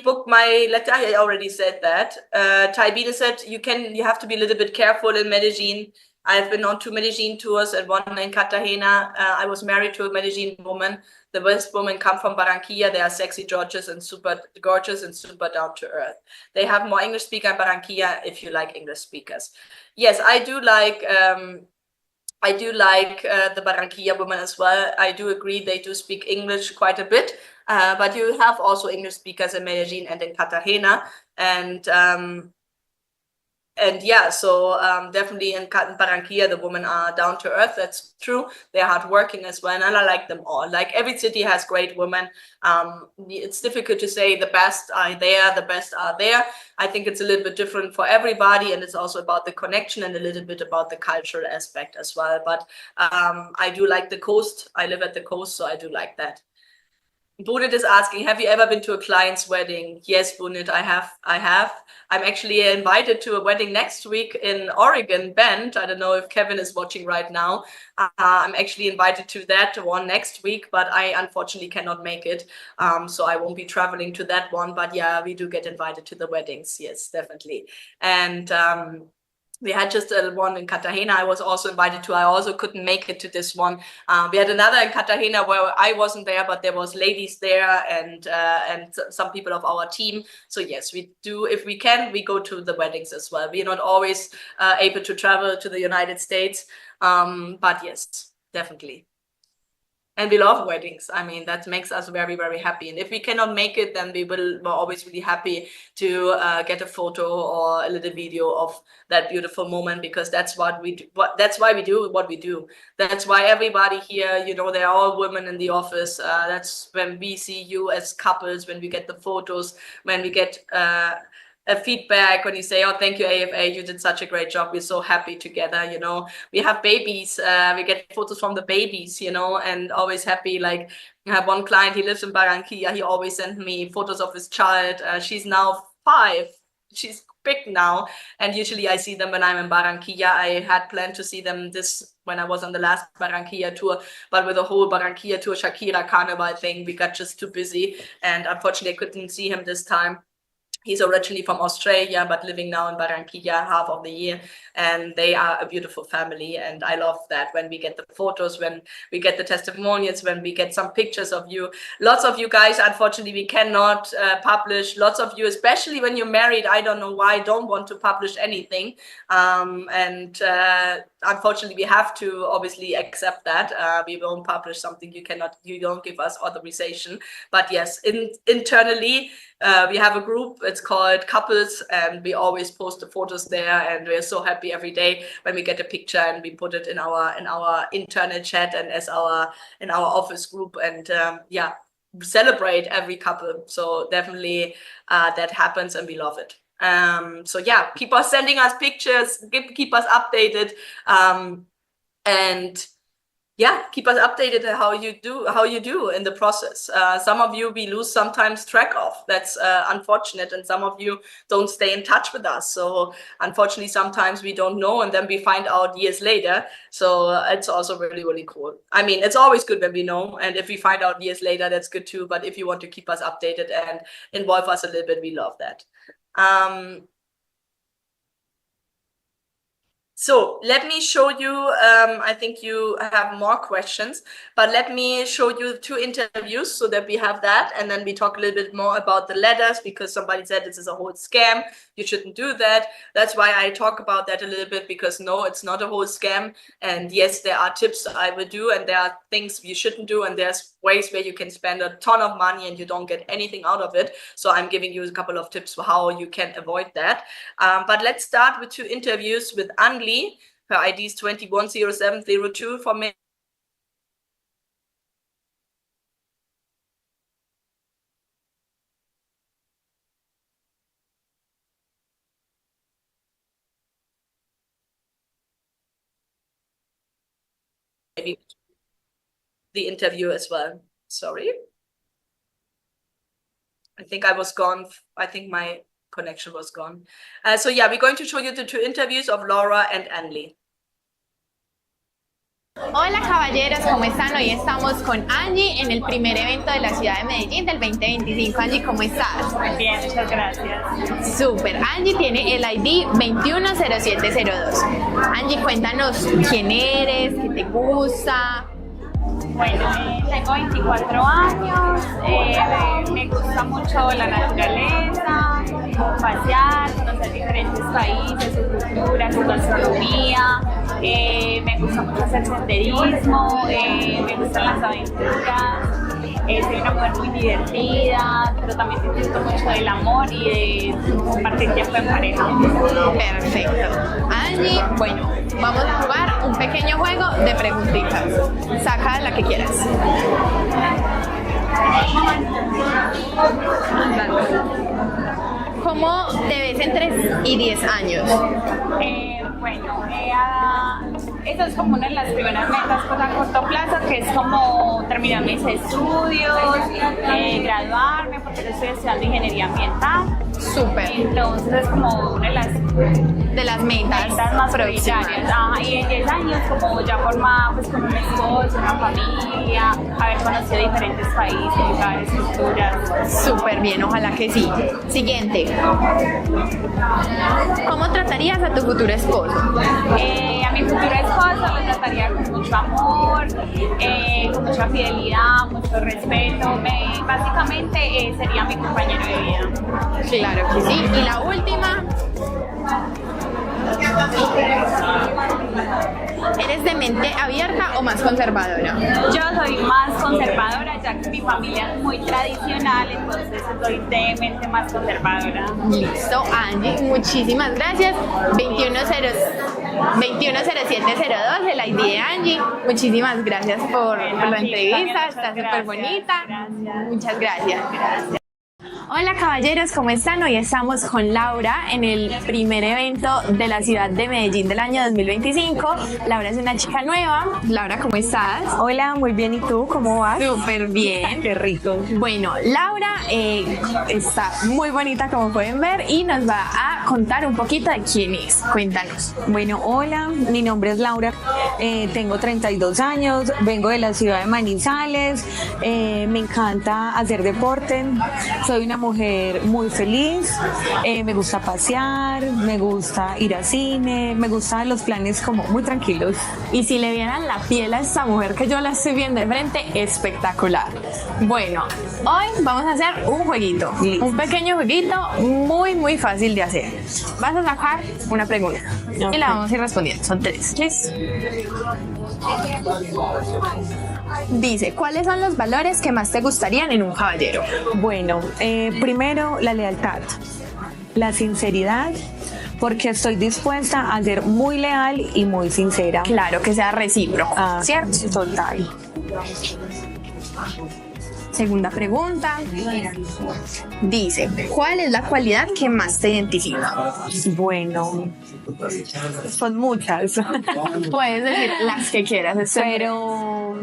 booked my letter. I already said that. Taibina said you have to be a little bit careful in Medellin. I've been on 2 Medellin tours and 1 in Cartagena. I was married to a Medellin woman. The best women come from Barranquilla. They are sexy, gorgeous, and super down to earth. They have more English speaker in Barranquilla if you like English speakers. Yes, I do like the Barranquilla women as well. I do agree they do speak English quite a bit, but you have also English speakers in Medellin and in Cartagena, and yeah, so definitely in Barranquilla, the women are down to earth. That's true. They're hardworking as well, and I like them all. Like every city has great women. It's difficult to say the best are there, the best are there. I think it's a little bit different for everybody, and it's also about the connection and a little bit about the cultural aspect as well. But I do like the coast. I live at the coast, so I do like that. Bunit is asking, have you ever been to a client's wedding? Yes, Bunit, I have. I'm actually invited to a wedding next week in Oregon, Bend. I don't know if Kevin is watching right now. I'm actually invited to that one next week, but I unfortunately cannot make it. So I won't be traveling to that one. But yeah, we do get invited to the weddings. Yes, definitely. And we had just one in Cartagena I was also invited to. I also couldn't make it to this one. We had another in Cartagena where I wasn't there, but there was ladies there and some people of our team. So yes, we do. If we can, we go to the weddings as well. We are not always able to travel to the United States, but yes, definitely. And we love weddings. I mean, that makes us very, very happy. And if we cannot make it, then we're always really happy to get a photo or a little video of that beautiful moment, because that's what we do. That's why we do what we do. That's why everybody here, they're all women in the office. That's when we see you as couples, when we get the photos, when we get a feedback, when you say, oh, thank you, AFA, you did such a great job. We're so happy together, We have babies, we get photos from the babies, and always happy. Like I have one client, he lives in Barranquilla. He always sent me photos of his child. She's now 5. She's big now. And usually I see them when I'm in Barranquilla. I had planned to see them when I was on the last Barranquilla tour, but with the whole Barranquilla tour, Shakira Carnival thing, we got just too busy. And unfortunately, I couldn't see him this time. He's originally from Australia, but living now in Barranquilla half of the year. And they are a beautiful family. And I love that when we get the photos, when we get the testimonials, when we get some pictures of you. Lots of you guys, unfortunately, we cannot publish. Lots of you, especially when you're married, I don't know why, don't want to publish anything. Unfortunately, we have to obviously accept that. We won't publish something you don't give us authorization. But yes, internally, we have a group. It's called Couples, and we always post the photos there. And we're so happy every day when we get a picture and we put it in our internal chat and in our office group. And yeah, celebrate every couple. So definitely that happens, and we love it. So yeah, keep us sending us pictures, keep us updated, and yeah, keep us updated how you do in the process. Some of you we lose sometimes track of. That's unfortunate, and some of you don't stay in touch with us. So unfortunately, sometimes we don't know, and then we find out years later. So it's also really, really cool. I mean, it's always good when we know, and if we find out years later, that's good too. But if you want to keep us updated and involve us a little bit, we love that. So let me show you, I think you have more questions, but let me show you 2 interviews so that we have that. And then we talk a little bit more about the letters, because somebody said this is a whole scam. You shouldn't do that. That's why I talk about that a little bit, because no, it's not a whole scam. And yes, there are tips I will do, and there are things you shouldn't do. And there's ways where you can spend a ton of money and you don't get anything out of it. So I'm giving you a couple of tips for how you can avoid that. But let's start with 2 interviews with Anli. Her ID is 210702 for me. Maybe the interview as well. Sorry. I think I was gone. I think my connection was gone. So yeah, we're going to show you the 2 interviews of Laura and Anli. Hola caballeros, ¿cómo están? Hoy estamos con Angie en el primer evento de la ciudad de Medellín del 2025. Angie, ¿cómo estás? Muy bien, muchas gracias. Súper. Angie tiene el ID 210702. Angie, cuéntanos quién eres, qué te gusta. Bueno, tengo 24 años, me gusta mucho la naturaleza, pasear, conocer diferentes países, su cultura, su gastronomía, me gusta mucho hacer senderismo, me gustan las aventuras, soy una mujer muy divertida, pero también disfruto mucho del amor y de compartir tiempo en pareja. Perfecto. Angie, bueno, vamos a jugar un pequeño juego de preguntitas. Saca la que quieras. ¿Cómo te ves en 3 y 10 años? Bueno, eso es como una de las primeras metas pues, a corto plazo, que es como terminar mis estudios, graduarme, porque yo estoy estudiando ingeniería ambiental. Súper. Entonces es como una de las metas más prioritarias. Y en 10 años como ya formada pues, con un esposo, una familia, haber conocido diferentes países, lugares, culturas. Súper bien, ojalá que sí. Siguiente. ¿Cómo tratarías a tu futuro esposo? A mi futuro esposo lo trataría con mucho amor, con mucha fidelidad, mucho respeto. Básicamente sería mi compañero de vida. Claro que sí. Y la última. ¿Eres de mente abierta o más conservadora? Yo soy más conservadora, ya que mi familia es muy tradicional, entonces soy de mente más conservadora. Listo, Angie, muchísimas gracias. 210702, el ID de Angie. Muchísimas gracias por la entrevista, está súper bonita. Gracias. Muchas gracias. Hola caballeros, ¿cómo están? Hoy estamos con Laura en el primer evento de la ciudad de Medellín del año 2025. Laura es una chica nueva. Laura, ¿cómo estás? Hola, muy bien. ¿Y tú? ¿Cómo vas? Súper bien. Qué rico. Bueno, Laura está muy bonita como pueden ver y nos va a contar un poquito de quién es. Cuéntanos. Bueno, hola, mi nombre es Laura, tengo 32 años, vengo de la ciudad de Manizales, me encanta hacer deporte, soy una mujer muy feliz, me gusta pasear, me gusta ir al cine, me gustan los planes como muy tranquilos. Y si le vieran la piel a esta mujer que yo la estoy viendo de frente, espectacular. Bueno, hoy vamos a hacer un jueguito, un pequeño jueguito muy fácil de hacer. Vas a sacar una pregunta y la vamos a ir respondiendo, son 3. ¿Listo? Dice, ¿cuáles son los valores que más te gustarían en un caballero? Bueno, primero la lealtad, la sinceridad, porque estoy dispuesta a ser muy leal y muy sincera. Claro, que sea recíproco, ¿cierto? Total. Segunda pregunta. Dice, ¿cuál es la cualidad que más te identifica? Bueno, son muchas. Puedes decir las que quieras, pero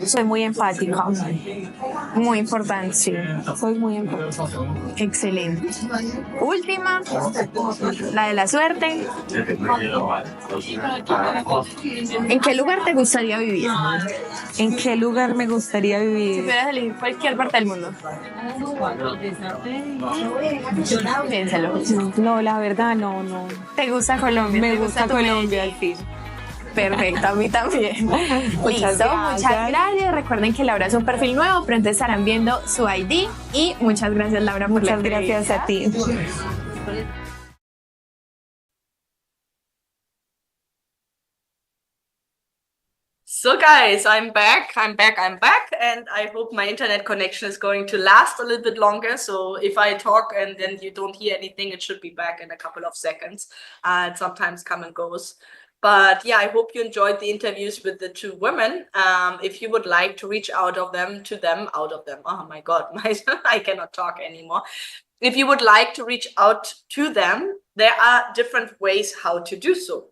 soy muy empática. Muy importante. Sí, soy muy empática. Excelente. Última, la de la suerte. ¿En qué lugar te gustaría vivir? ¿En qué lugar me gustaría vivir? Si pudieras elegir cualquier parte del mundo. Piénsalo. No, la verdad no ¿Te gusta Colombia? Me ¿Te gusta tu Colombia, Medellín? sí. Perfecto, a mí también. Muchas Listo, gracias. muchas gracias. Recuerden que Laura es un perfil nuevo, pronto estarán viendo su ID y muchas gracias Laura por la Muchas gracias a ti. So guys, I'm back, and I hope my internet connection is going to last a little bit longer. So if I talk and then you don't hear anything, it should be back in a couple of seconds. It sometimes comes and goes. But yeah, I hope you enjoyed the interviews with the two women. If you would like to reach out of them to them, oh my God, I cannot talk anymore. If you would like to reach out to them, there are different ways how to do so.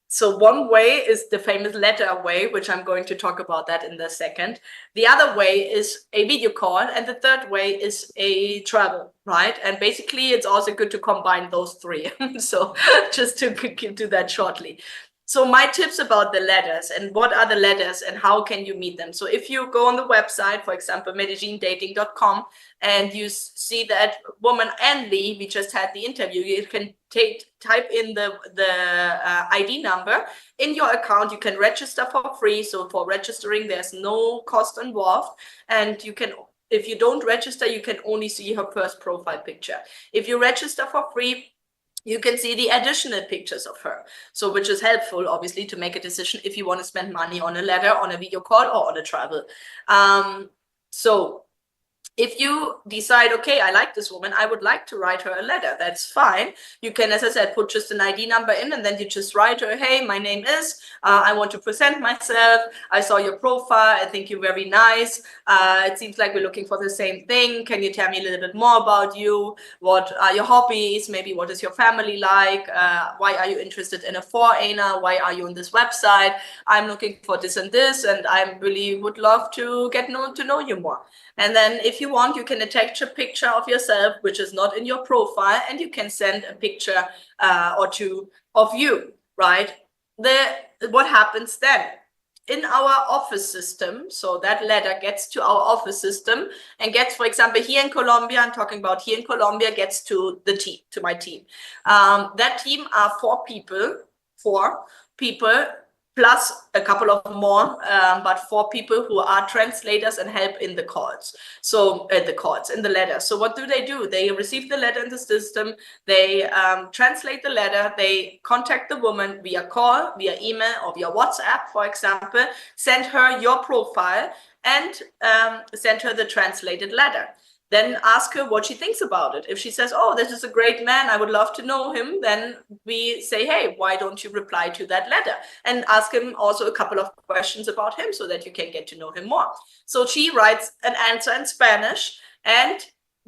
So one way is the famous letter way, which I'm going to talk about that in a second. The other way is a video call, and the third way is a travel, right? And basically, it's also good to combine those three. So just to do that shortly. So my tips about the letters and what are the letters and how can you meet them? So if you go on the website, for example, medellindating.com, and you see that woman and Lee, we just had the interview, you can type in the ID number in your account. You can register for free. So for registering, there's no cost involved. And you can, if you don't register, you can only see her first profile picture. If you register for free, you can see the additional pictures of her. So which is helpful, obviously, to make a decision if you want to spend money on a letter, on a video call, or on a travel. So if you decide, okay, I like this woman, I would like to write her a letter, that's fine. You can, as I said, put just an ID number in, and then you just write her, hey, my name is, I want to present myself. I saw your profile. I think you're very nice. It seems like we're looking for the same thing. Can you tell me a little bit more about you? What are your hobbies? Maybe what is your family like? Why are you interested in a foreigner? Why are you on this website? I'm looking for this and this, and I really would love to get to know you more. And then if you want, you can attach a picture of yourself, which is not in your profile, and you can send a picture or two of you, right? What happens then? In our office system, so that letter gets to our office system and gets, for example, here in Colombia, I'm talking about here in Colombia, gets to the team, to my team. That team are four people, plus a couple of more, but four people who are translators and help in the calls. So in the letter. So what do? They receive the letter in the system. They translate the letter. They contact the woman via call, via email, or via WhatsApp, for example. Send her your profile and send her the translated letter. Then ask her what she thinks about it. If she says, oh, this is a great man, I would love to know him, then we say, hey, why don't you reply to that letter? And ask him also a couple of questions about him so that you can get to know him more. So she writes an answer in Spanish, and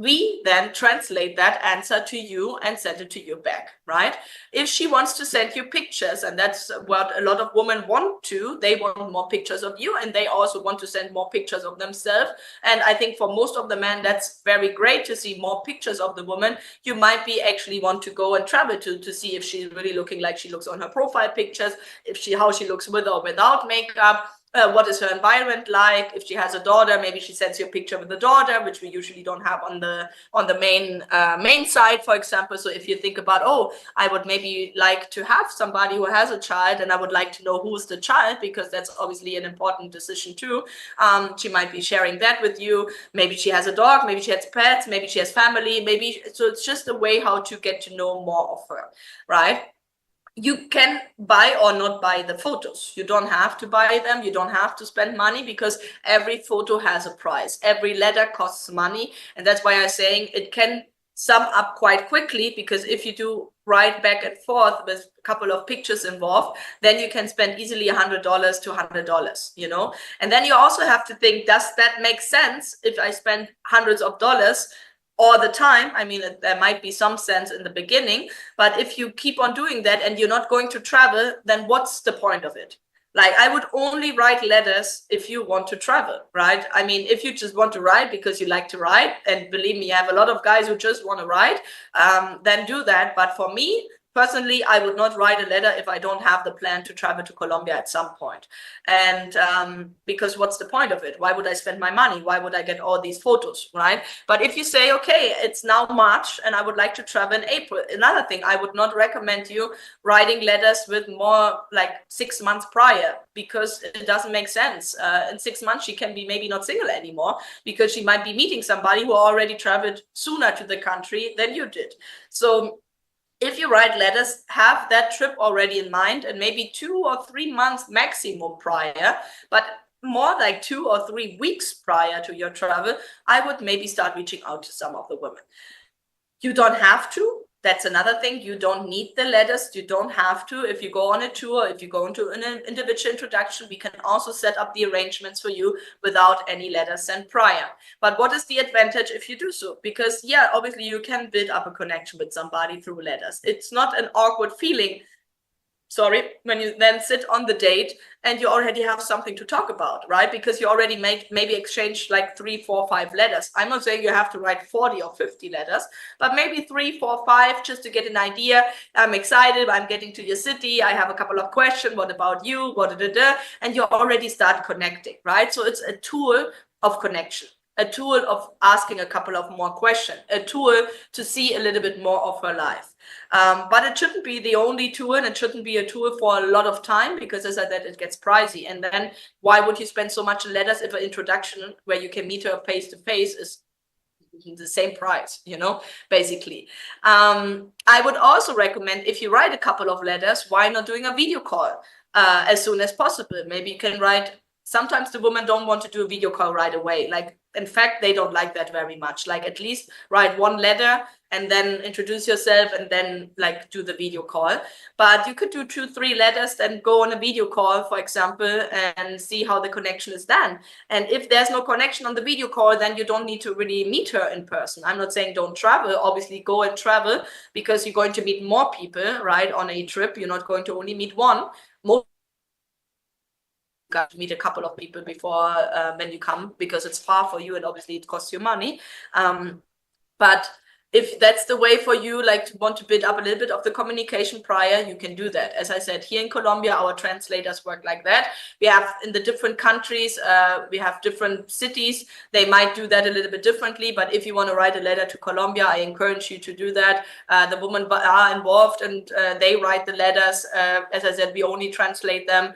we then translate that answer to you and send it to you back, right? If she wants to send you pictures, and that's what a lot of women want to, they want more pictures of you, and they also want to send more pictures of themselves. And I think for most of the men, that's very great to see more pictures of the woman. You might be actually want to go and travel to see if she's really looking like she looks on her profile pictures, how she looks with or without makeup. What is her environment like? If she has a daughter, maybe she sends you a picture with the daughter, which we usually don't have on the main site, for example. So if you think about, oh, I would maybe like to have somebody who has a child, and I would like to know who's the child, because that's obviously an important decision too. She might be sharing that with you. Maybe she has a dog, maybe she has pets, maybe she has family, so it's just a way how to get to know more of her, right? You can buy or not buy the photos. You don't have to buy them. You don't have to spend money, because every photo has a price. Every letter costs money. And that's why I'm saying it can sum up quite quickly, because if you do write back and forth with a couple of pictures involved, then you can spend easily $100 to $100, you know? And then you also have to think, does that make sense if I spend hundreds of dollars all the time? I mean, there might be some sense in the beginning, but if you keep on doing that and you're not going to travel, then what's the point of it? Like, I would only write letters if you want to travel, right? I mean, if you just want to write because you like to write, and believe me, I have a lot of guys who just want to write, then do that. But for me, personally, I would not write a letter if I don't have the plan to travel to Colombia at some point. And because what's the point of it? Why would I spend my money? Why would I get all these photos, right? But if you say, okay, it's now March and I would like to travel in April, another thing, I would not recommend you writing letters with more like 6 months prior, because it doesn't make sense. In 6 months, she can be maybe not single anymore, because she might be meeting somebody who already traveled sooner to the country than you did. So if you write letters, have that trip already in mind, and maybe 2 or 3 months maximum prior, but more like 2 or 3 weeks prior to your travel, I would maybe start reaching out to some of the women. You don't have to. That's another thing. You don't need the letters. You don't have to. If you go on a tour, if you go into an individual introduction, we can also set up the arrangements for you without any letters sent prior. But what is the advantage if you do so? Because yeah, obviously you can build up a connection with somebody through letters. It's not an awkward feeling, when you then sit on the date and you already have something to talk about, right? Because you already maybe exchanged like 3, 4, 5 letters. I'm not saying you have to write 40 or 50 letters, but maybe 3, 4, 5, just to get an idea. I'm excited, I'm getting to your city, I have a couple of questions, what about you, and you already start connecting, right? So it's a tool of connection, a tool of asking a couple of more questions, a tool to see a little bit more of her life. But it shouldn't be the only tool, and it shouldn't be a tool for a lot of time, because as I said, it gets pricey. And then why would you spend so much in letters if an introduction where you can meet her face to face is the same price, basically. I would also recommend, if you write a couple of letters, why not doing a video call as soon as possible? Maybe you can write. Sometimes the women don't want to do a video call right away. Like, in fact, they don't like that very much. Like, at least write one letter and then introduce yourself and then like do the video call. But you could do 2, 3 letters, then go on a video call, for example, and see how the connection is done. And if there's no connection on the video call, then you don't need to really meet her in person. I'm not saying don't travel. Obviously, go and travel, because you're going to meet more people, right, on a trip. You're not going to only meet one. Got to meet a couple of people before when you come, because it's far for you and obviously it costs you money. But if that's the way for you, like to want to build up a little bit of the communication prior, you can do that. As I said, here in Colombia, our translators work like that. We have in the different countries, we have different cities. They might do that a little bit differently, but if you want to write a letter to Colombia, I encourage you to do that. The women are involved and they write the letters. As I said, we only translate them.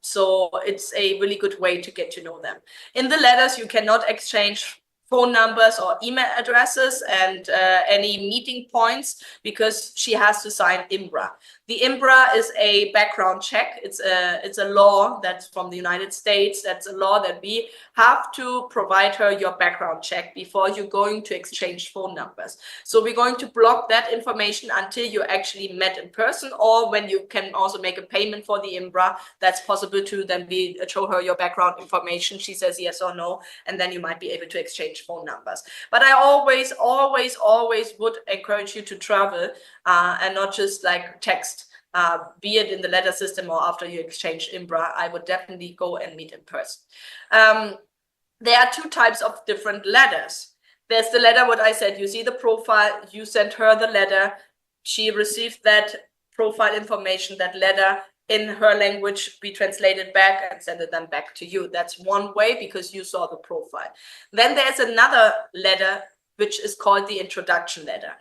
So it's a really good way to get to know them. In the letters, you cannot exchange phone numbers or email addresses and any meeting points, because she has to sign IMBRA. The IMBRA is a background check. It's a law that's from the United States. That's a law that we have to provide her your background check before you're going to exchange phone numbers. So we're going to block that information until you actually met in person, or when you can also make a payment for the IMBRA, that's possible too. Then we show her your background information. She says yes or no, and then you might be able to exchange phone numbers. But I always would encourage you to travel and not just like text. Be it in the letter system or after you exchange IMBRA, I would definitely go and meet in person. There are 2 types of different letters. There's the letter, what I said, you see the profile, you send her the letter, she received that profile information, that letter in her language, be translated back and send it then back to you. That's one way, because you saw the profile. Then there's another letter, which is called the introduction letter.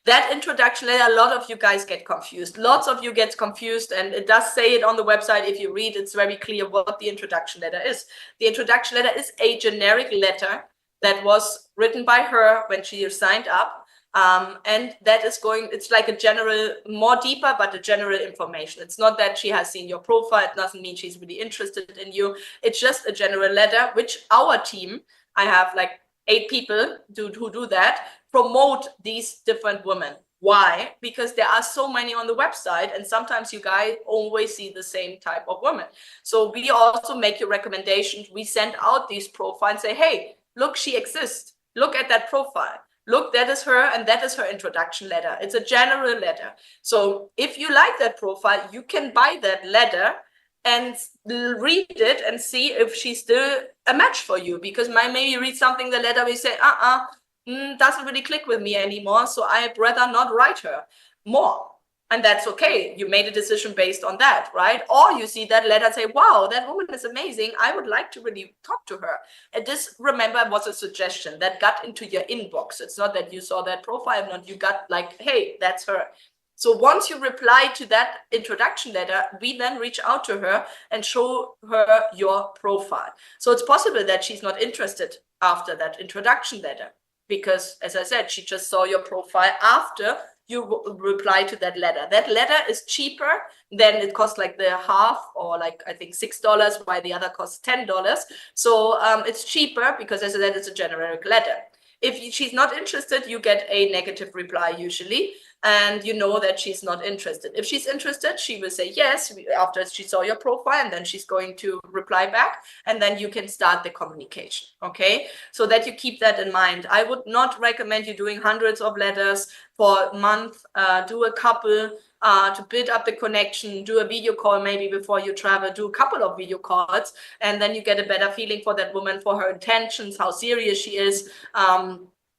That introduction letter, a lot of you guys get confused. Lots of you get confused, and it does say it on the website. If you read, it's very clear what the introduction letter is. The introduction letter is a generic letter that was written by her when she signed up. And that is it's like a general, more deeper, but a general information. It's not that she has seen your profile. It doesn't mean she's really interested in you. It's just a general letter, which our team, I have like 8 people who do that, promote these different women. Why? Because there are so many on the website, and sometimes you guys always see the same type of women. So we also make your recommendations. We send out these profiles, say, hey, look, she exists. Look at that profile. Look, that is her, and that is her introduction letter. It's a general letter. So if you like that profile, you can buy that letter and read it and see if she's still a match for you. Because maybe you read something in the letter, we say, doesn't really click with me anymore, so I'd rather not write her more. And that's okay. You made a decision based on that, right? Or you see that letter and say, wow, that woman is amazing. I would like to really talk to her. And this, remember, was a suggestion that got into your inbox. It's not that you saw that profile, not you got like, hey, that's her. So once you reply to that introduction letter, we then reach out to her and show her your profile. So it's possible that she's not interested after that introduction letter, because as I said, she just saw your profile after you reply to that letter. That letter is cheaper than it costs, like the half, or like I think $6, while the other costs $10. So it's cheaper because, as I said, it's a generic letter. If she's not interested, you get a negative reply usually, and you know that she's not interested. If she's interested, she will say yes after she saw your profile, and then she's going to reply back, and then you can start the communication, okay? So that you keep that in mind. I would not recommend you doing hundreds of letters for a month. Do a couple to build up the connection, do a video call maybe before you travel, do a couple of video calls, and then you get a better feeling for that woman, for her intentions, how serious she is.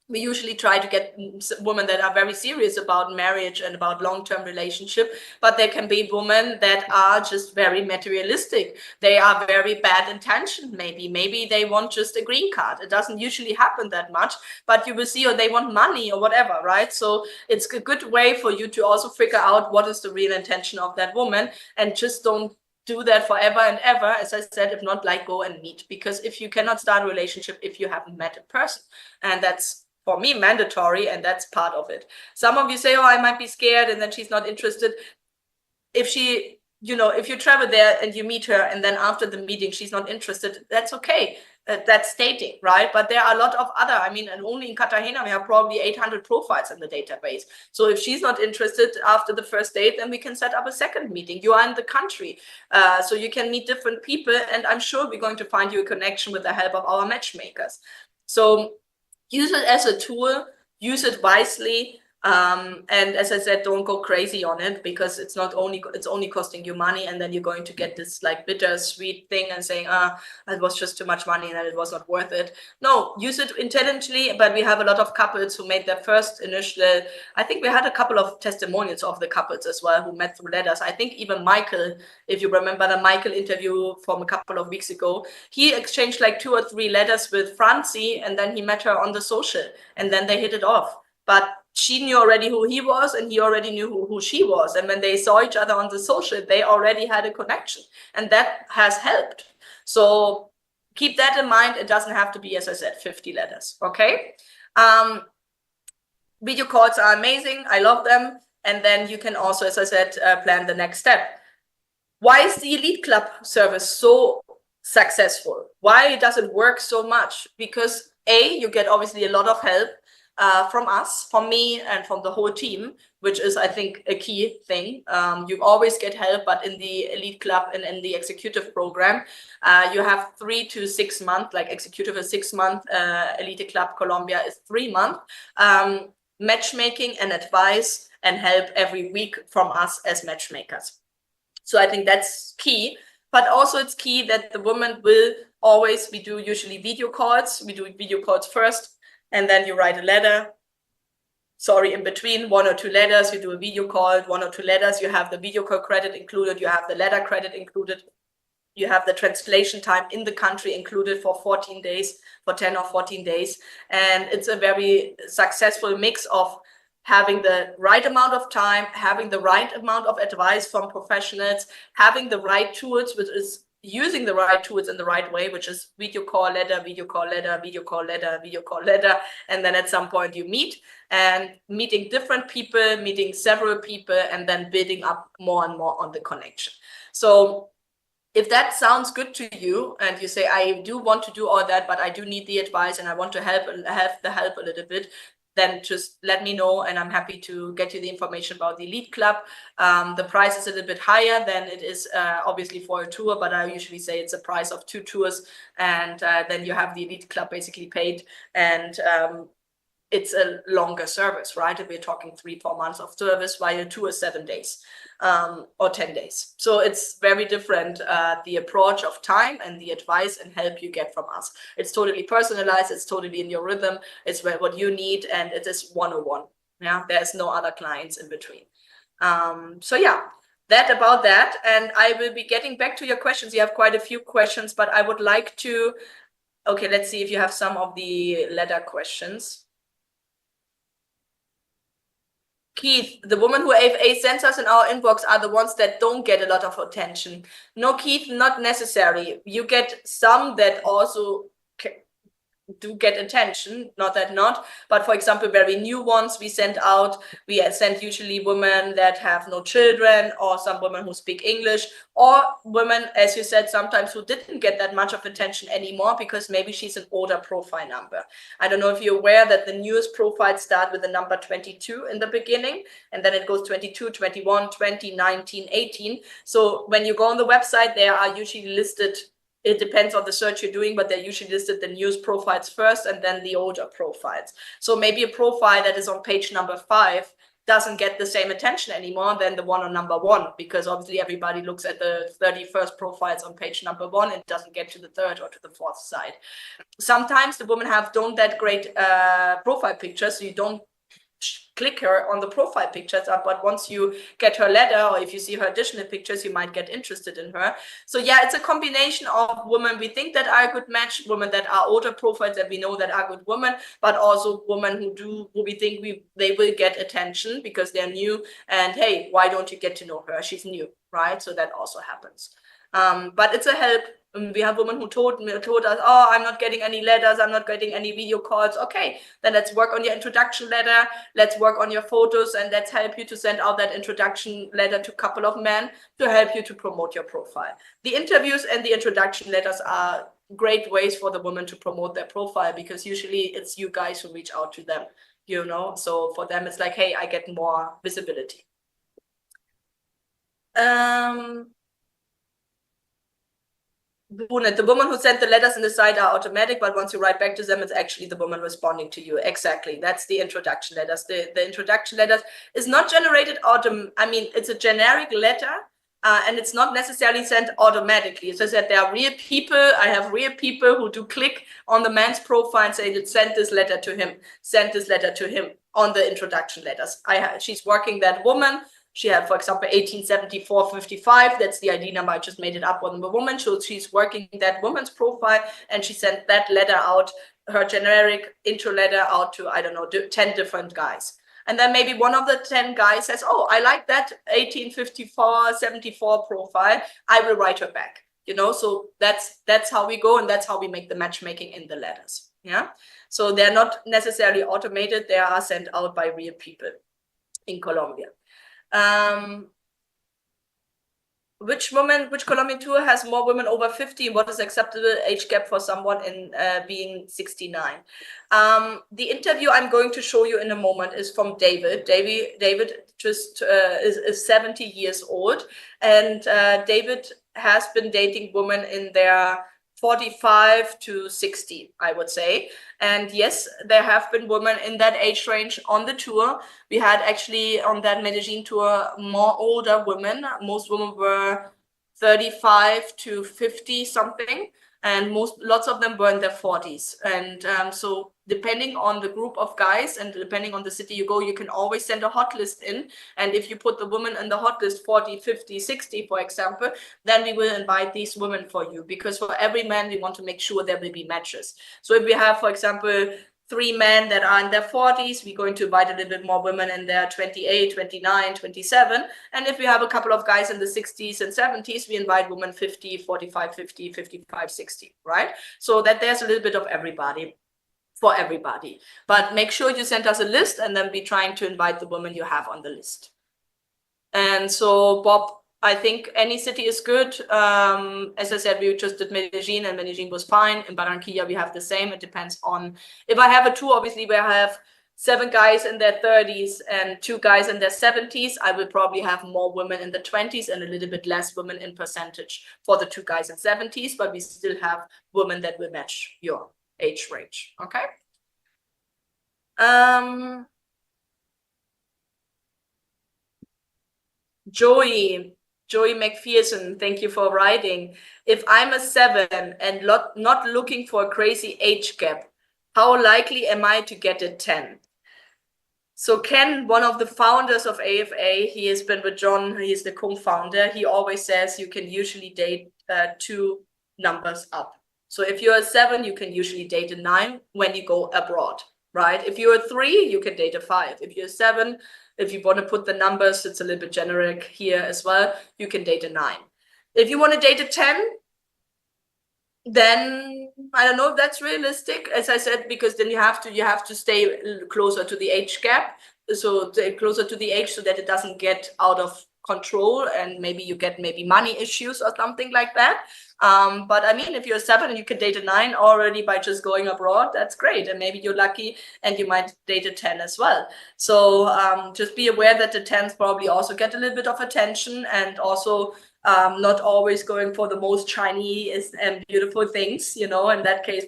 We usually try to get women that are very serious about marriage and about long-term relationship, but there can be women that are just very materialistic. They are very bad intentioned, maybe they want just a green card. It doesn't usually happen that much, but you will see, or they want money or whatever, right? So it's a good way for you to also figure out what is the real intention of that woman, and just don't do that forever and ever. As I said, if not, like, go and meet, because if you cannot start a relationship if you haven't met a person, and that's, for me, mandatory, and that's part of it. Some of you say, oh, I might be scared, and then she's not interested. If she, you know, if you travel there and you meet her, and then after the meeting she's not interested, that's okay. That's stating, right? But there are a lot of other, I mean, and only in Cartagena we have probably 800 profiles in the database. So if she's not interested after the first date, then we can set up a second meeting. You are in the country, so you can meet different people, and I'm sure we're going to find you a connection with the help of our matchmakers. So use it as a tool, use it wisely, and as I said, don't go crazy on it, because it's only costing you money, and then you're going to get this like bittersweet thing and saying, it was just too much money and it was not worth it. No, use it intelligently. But we have a lot of couples who made their first initial, I think we had a couple of testimonials of the couples as well who met through letters. I think even Michael, if you remember the Michael interview from a couple of weeks ago, he exchanged like 2 or 3 letters with Francie, and then he met her on the social, and then they hit it off. But she knew already who he was, and he already knew who she was. And when they saw each other on the social, they already had a connection, and that has helped. So keep that in mind. It doesn't have to be, as I said, 50 letters, okay? Video calls are amazing. I love them. And then you can also, as I said, plan the next step. Why is the Elite Club service so successful? Why does it work so much? Because A, you get obviously a lot of help from us, from me, and from the whole team, which is, I think, a key thing. You always get help, but in the Elite Club and in the executive program, you have 3 to 6 months, like executive is 6 months, Elite Club Colombia is 3 months, matchmaking and advice and help every week from us as matchmakers. So I think that's key. But also it's key that the woman will always, we do usually video calls. We do video calls first, and then you write a letter. Sorry, in between 1 or 2 letters, you do a video call, 1 or 2 letters. You have the video call credit included. You have the letter credit included. You have the translation time in the country included for 14 days, for 10 or 14 days. And it's a very successful mix of having the right amount of time, having the right amount of advice from professionals, having the right tools, which is using the right tools in the right way, which is video call, letter, video call, letter, video call, letter, video call, letter. And then at some point you meet, and meeting different people, meeting several people, and then building up more and more on the connection. So if that sounds good to you, and you say, I do want to do all that, but I do need the advice and I want to have the help a little bit, then just let me know, and I'm happy to get you the information about the Elite Club. The price is a little bit higher than it is obviously for a tour, but I usually say it's a price of 2 tours, and then you have the Elite Club basically paid, and it's a longer service, right? If we're talking 3-4 months of service, while a tour is 7 days or 10 days. So it's very different, the approach of time and the advice and help you get from us. It's totally personalized. It's totally in your rhythm. It's what you need, and it is 101. Yeah, there's no other clients in between. So yeah, that about that. And I will be getting back to your questions. You have quite a few questions, but I would like to, okay, let's see if you have some of the letter questions. Keith, the women who AFA sends us in our inbox are the ones that don't get a lot of attention. No, Keith, not necessary. You get some that also do get attention, not that not, but for example, very new ones we send out. We send usually women that have no children, or some women who speak English, or women, as you said, sometimes who didn't get that much of attention anymore because maybe she's an older profile number. I don't know if you're aware that the newest profiles start with the number 22 in the beginning, and then it goes 22, 21, 20, 19, 18. So when you go on the website, there are usually listed, it depends on the search you're doing, but they're usually listed the newest profiles first and then the older profiles. So maybe a profile that is on page number 5 doesn't get the same attention anymore than the one on number 1, because obviously everybody looks at the 31st profiles on page number 1 and doesn't get to the 3rd or to the 4th side. Sometimes the women don't that great profile pictures, so you don't click her on the profile pictures, but once you get her letter, or if you see her additional pictures, you might get interested in her. So yeah, it's a combination of women we think that are a good match, women that are older profiles that we know that are good women, but also women who we think they will get attention because they're new, and hey, why don't you get to know her? She's new, right? So that also happens. But it's a help. We have women who told us, oh, I'm not getting any letters, I'm not getting any video calls. Okay, then let's work on your introduction letter, let's work on your photos, and let's help you to send out that introduction letter to a couple of men to help you to promote your profile. The interviews and the introduction letters are great ways for the women to promote their profile, because usually it's you guys who reach out to them, you know, so for them it's like, hey, I get more visibility. The women who send the letters in the site are automatic, but once you write back to them, it's actually the woman responding to you. Exactly. That's the introduction letters. The introduction letters is not generated I mean, it's a generic letter, and it's not necessarily sent automatically. As I said, there are real people. I have real people who do click on the man's profile and say, send this letter to him, send this letter to him on the introduction letters. She's working, that woman. She had, for example, 1874-55. That's the ID number. I just made it up on the woman. So she's working that woman's profile, and she sent that letter out, her generic intro letter out to, I don't know, 10 different guys. And then maybe one of the 10 guys says, oh, I like that 1854-74 profile. I will write her back. You know, so that's how we go, and that's how we make the matchmaking in the letters. Yeah. So they're not necessarily automated. They are sent out by real people in Colombia. Which Colombian tour has more women over 50? What is acceptable age gap for someone in being 69? The interview I'm going to show you in a moment is from David. David just is 70 years old, and David has been dating women in their 45 to 60, I would say. And yes, there have been women in that age range on the tour. We had actually on that Medellin tour more older women. Most women were 35 to 50 something, and lots of them were in their 40s. And so depending on the group of guys and depending on the city you go, you can always send a hot list in. And if you put the women in the hot list 40, 50, 60, for example, then we will invite these women for you, because for every man, we want to make sure there will be matches. So if we have, for example, 3 men that are in their 40s, we're going to invite a little bit more women in their 28, 29, 27. And if we have a couple of guys in the 60s and 70s, we invite women 50, 45, 50, 55, 60, right? So that there's a little bit of everybody, for everybody. But make sure you send us a list, and then be trying to invite the women you have on the list. And so, Bob, I think any city is good. As I said, we just did Medellin, and Medellin was fine. In Barranquilla, we have the same. It depends on, if I have a tour, obviously, where I have 7 guys in their 30s and 2 guys in their 70s, I will probably have more women in the 20s and a little bit less women in percentage for the 2 guys in 70s, but we still have women that will match your age range. Okay. Joey McPherson, thank you for writing. If I'm a 7 and not looking for a crazy age gap, how likely am I to get a 10? So Ken, one of the founders of AFA, he has been with John, he is the co-founder. He always says you can usually date 2 numbers up. So if you're a 7, you can usually date a 9 when you go abroad, right? If you're a 3, you can date a 5. If you're a 7, if you want to put the numbers, it's a little bit generic here as well, you can date a 9. If you want to date a 10, then I don't know if that's realistic, as I said, because then you have to stay closer to the age gap, so closer to the age so that it doesn't get out of control and maybe you get money issues or something like that. But I mean, if you're a 7 and you can date a 9 already by just going abroad, that's great. And maybe you're lucky and you might date a 10 as well. So just be aware that the 10s probably also get a little bit of attention, and also not always going for the most shiny and beautiful things, you know, in that case,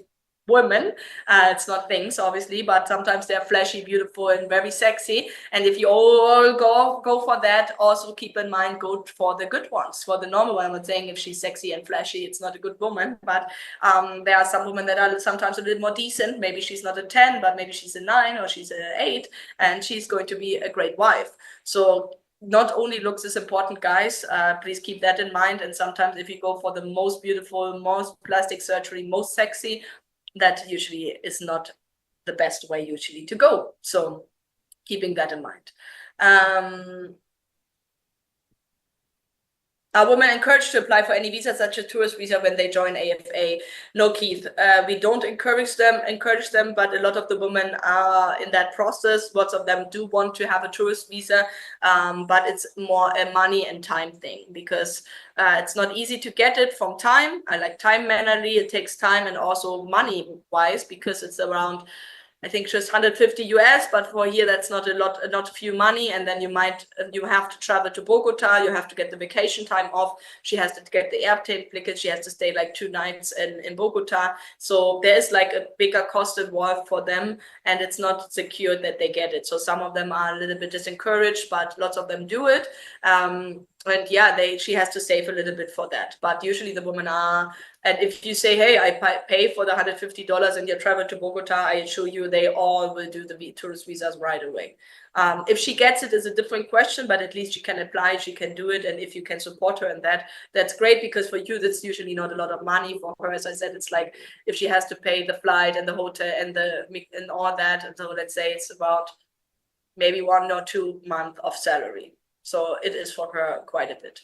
women, it's not things obviously, but sometimes they're flashy, beautiful, and very sexy. And if you all go for that, also keep in mind, go for the good ones, for the normal one. I'm not saying if she's sexy and flashy, it's not a good woman, but there are some women that are sometimes a little more decent. Maybe she's not a 10, but maybe she's a 9 or she's an 8, and she's going to be a great wife. So not only looks is important, guys, please keep that in mind. And sometimes if you go for the most beautiful, most plastic surgery, most sexy, that usually is not the best way usually to go. So keeping that in mind. Are women encouraged to apply for any visa, such as tourist visa, when they join AFA? No, Keith, we don't encourage them, but a lot of the women are in that process. Lots of them do want to have a tourist visa, but it's more a money and time thing, because it's not easy to get it from time. I like time manually, it takes time, and also money wise, because it's around, I think, just 150 US, but for here that's not a lot, not few money. And then you have to travel to Bogota, you have to get the vacation time off, she has to get the airplane ticket, she has to stay like 2 nights in Bogota. So there is like a bigger cost involved for them, and it's not secured that they get it. So some of them are a little bit disencouraged, but lots of them do it. And yeah, she has to save a little bit for that. But usually the women are, and if you say, hey, I pay for the $150 and you travel to Bogota, I assure you they all will do the tourist visas right away. If she gets it is a different question, but at least she can apply, she can do it. And if you can support her in that, that's great, because for you, that's usually not a lot of money. For her, as I said, it's like if she has to pay the flight and the hotel and all that. And so let's say it's about maybe 1 or 2 months of salary. So it is for her quite a bit.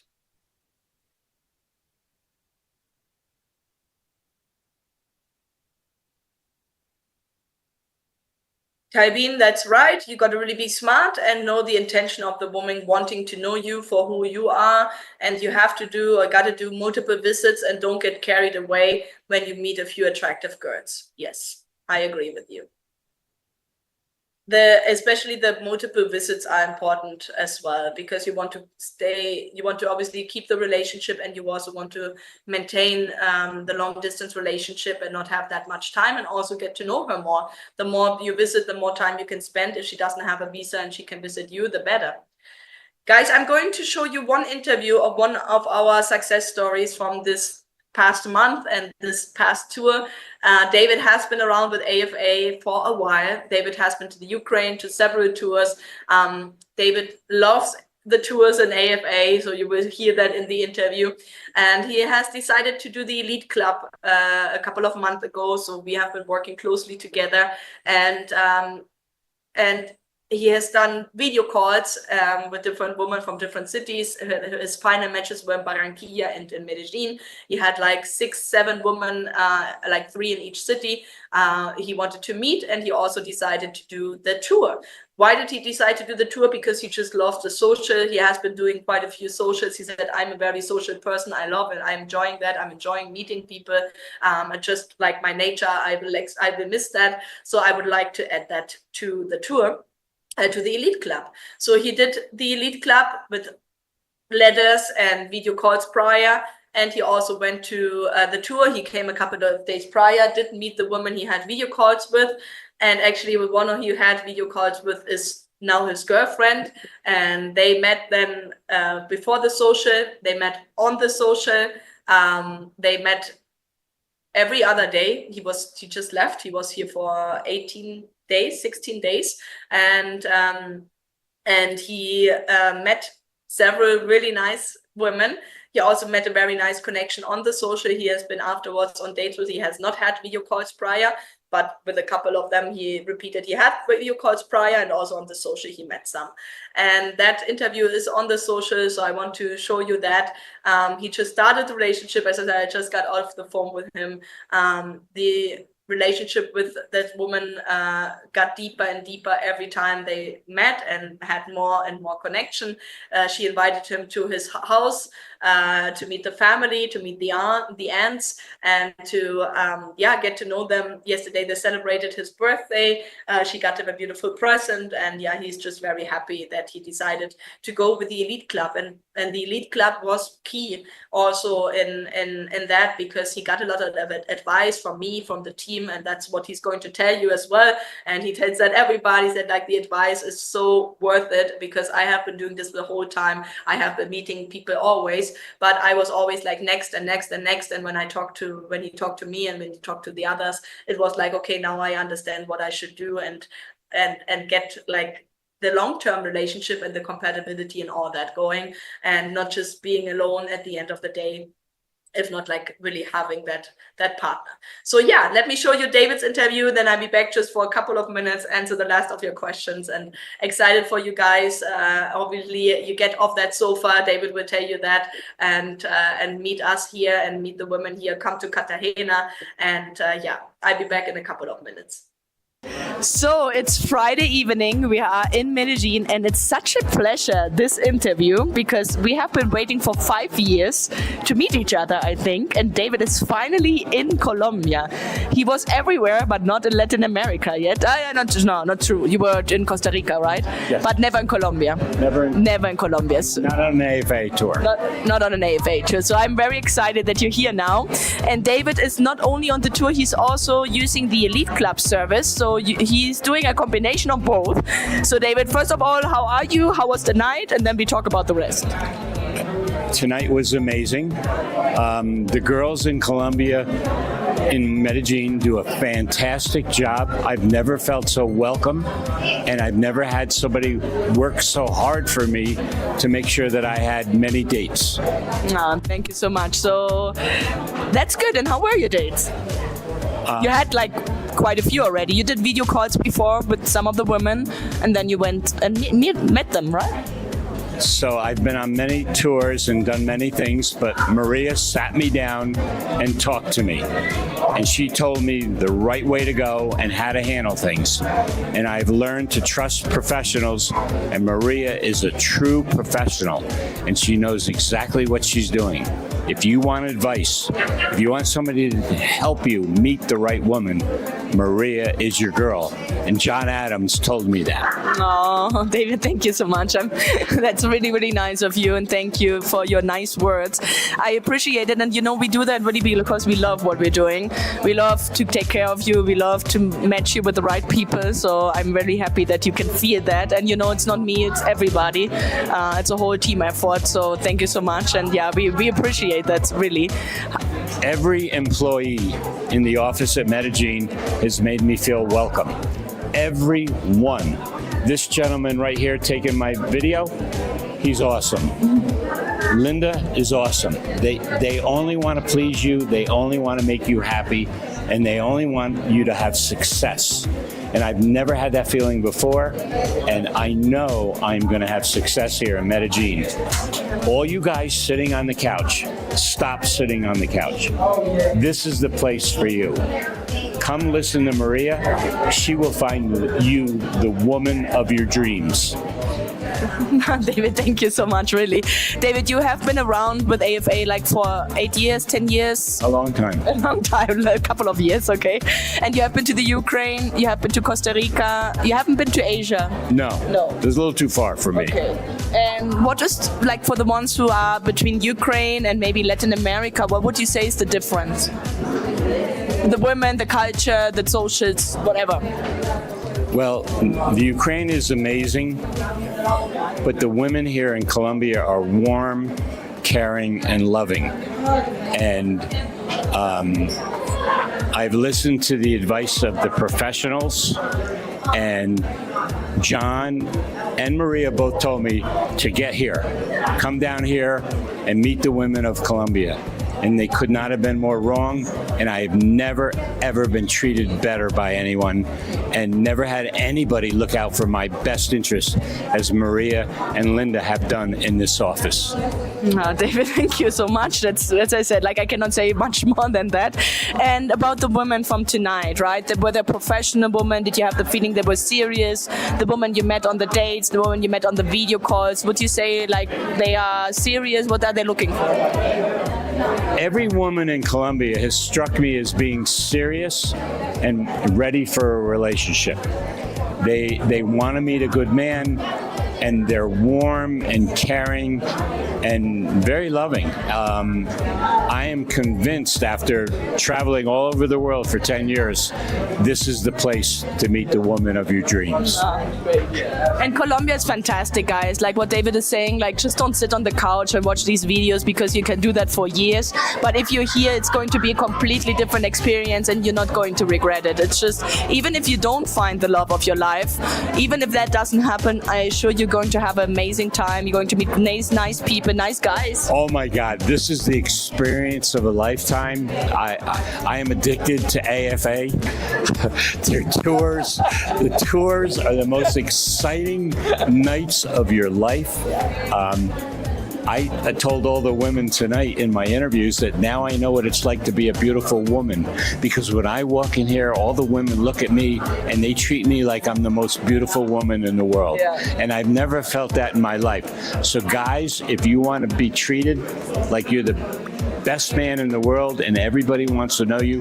Calvin, that's right. You got to really be smart and know the intention of the woman wanting to know you for who you are. And you have to got to do multiple visits, and don't get carried away when you meet a few attractive girls. Yes, I agree with you. Especially the multiple visits are important as well, because you want to obviously keep the relationship, and you also want to maintain the long distance relationship and not have that much time, and also get to know her more. The more you visit, the more time you can spend. If she doesn't have a visa and she can visit you, the better. Guys, I'm going to show you one interview of one of our success stories from this past month and this past tour. David has been around with AFA for a while. David has been to the Ukraine, to several tours. David loves the tours in AFA, so you will hear that in the interview. And he has decided to do the Elite Club a couple of months ago. So we have been working closely together, and he has done video calls with different women from different cities. His final matches were in Barranquilla and in Medellin. He had like 6, 7 women, like 3 in each city. He wanted to meet, and he also decided to do the tour. Why did he decide to do the tour? Because he just loves the social. He has been doing quite a few socials. He said, I'm a very social person. I love it. I'm enjoying that. I'm enjoying meeting people. Just like my nature, I will miss that. So I would like to add that to the tour. To the Elite Club. So he did the Elite Club with letters and video calls prior, and he also went to the tour. He came a couple of days prior, didn't meet the woman he had video calls with, and actually with one who he had video calls with is now his girlfriend, and they met then before the social, they met on the social, they met every other day. He just left. He was here for 18 days, 16 days, and he met several really nice women. He also met a very nice connection on the social. He has been afterwards on dates with. He has not had video calls prior, but with a couple of them, he repeated he had video calls prior, and also on the social, he met some. And that interview is on the social, so I want to show you that. He just started the relationship. As I said, I just got off the phone with him. The relationship with that woman got deeper and deeper every time they met and had more and more connection. She invited him to his house to meet the family, to meet the aunts, and to get to know them. Yesterday they celebrated his birthday. She got him a beautiful present, and he's just very happy that he decided to go with the elite club. And the elite club was key also in that, because he got a lot of advice from me, from the team, and that's what he's going to tell you as well. And he tells that everybody said, like, the advice is so worth it, because I have been doing this the whole time. I have been meeting people always, but I was always like next and next and next. And when he talked to me and when he talked to the others, it was like, okay, now I understand what I should do and get like the long-term relationship and the compatibility and all that going, and not just being alone at the end of the day, if not like really having that partner. So let me show you David's interview, then I'll be back just for a couple of minutes, answer the last of your questions, and excited for you guys. Obviously you get off that sofa, David will tell you that, and meet us here and meet the women here, come to Cartagena, and I'll be back in a couple of minutes. So it's Friday evening, we are in Medellin, and it's such a pleasure, this interview, because we have been waiting for 5 years to meet each other, I think, and David is finally in Colombia. He was everywhere, but not in Latin America yet. Not true. You were in Costa Rica, right? Yes. But never in Colombia. Never in Colombia. So not on an AFA tour. Not on an AFA tour. So I'm very excited that you're here now. And David is not only on the tour, he's also using the Elite Club service. So he's doing a combination of both. So David, first of all, how are you? How was the night? And then we talk about the rest. Tonight was amazing. The girls in Colombia, in Medellin, do a fantastic job. I've never felt so welcome, and I've never had somebody work so hard for me to make sure that I had many dates. Thank you so much. So that's good. And how were your dates? You had like quite a few already. You did video calls before with some of the women, and then you went and met them, right? So I've been on many tours and done many things, but Maria sat me down and talked to me. And she told me the right way to go and how to handle things. And I've learned to trust professionals, and Maria is a true professional, and she knows exactly what she's doing. If you want advice, if you want somebody to help you meet the right woman, Maria is your girl. And John Adams told me that. Oh, David, thank you so much. That's really, really nice of you, and thank you for your nice words. I appreciate it, and we do that really because we love what we're doing. We love to take care of you. We love to match you with the right people. So I'm very happy that you can feel that. And it's not me, it's everybody. It's a whole team effort. So thank you so much. And we appreciate that, really. Every employee in the office at Medellin has made me feel welcome. Every one. This gentleman right here taking my video, he's awesome. Linda is awesome. They only want to please you. They only want to make you happy, and they only want you to have success. And I've never had that feeling before, and I know I'm going to have success here in Medellin. All you guys sitting on the couch, stop sitting on the couch. This is the place for you. Come listen to Maria. She will find you the woman of your dreams. David, thank you so much, really. David, you have been around with AFA like for 8 years, 10 years? A long time. A long time, a couple of years, okay. And you have been to the Ukraine, you have been to Costa Rica, you haven't been to Asia? No. It's a little too far for me. Okay. And what is, like, for the ones who are between Ukraine and maybe Latin America, what would you say is the difference? The women, the culture, the socials, whatever. Well, the Ukraine is amazing, but the women here in Colombia are warm, caring, and loving. And I've listened to the advice of the professionals, and John and Maria both told me to get here, come down here and meet the women of Colombia. And they could not have been more wrong. And I have never, ever been treated better by anyone, and never had anybody look out for my best interest as Maria and Linda have done in this office. David, thank you so much. That's, as I said, like, I cannot say much more than that. And about the women from tonight, right? Were they professional women? Did you have the feeling they were serious? The women you met on the dates, the women you met on the video calls, would you say like they are serious? What are they looking for? Every woman in Colombia has struck me as being serious and ready for a relationship. They want to meet a good man, and they're warm and caring and very loving. I am convinced, after traveling all over the world for 10 years, this is the place to meet the woman of your dreams. And Colombia is fantastic, guys. Like what David is saying, like, just don't sit on the couch and watch these videos, because you can do that for years. But if you're here, it's going to be a completely different experience, and you're not going to regret it. It's just, even if you don't find the love of your life, even if that doesn't happen, I assure you're going to have an amazing time. You're going to meet nice people, nice guys. Oh my God, this is the experience of a lifetime. I am addicted to AFA. Their tours, the tours are the most exciting nights of your life. I told all the women tonight in my interviews that now I know what it's like to be a beautiful woman, because when I walk in here, all the women look at me and they treat me like I'm the most beautiful woman in the world. Yeah. And I've never felt that in my life. So guys, if you want to be treated like you're the best man in the world and everybody wants to know you,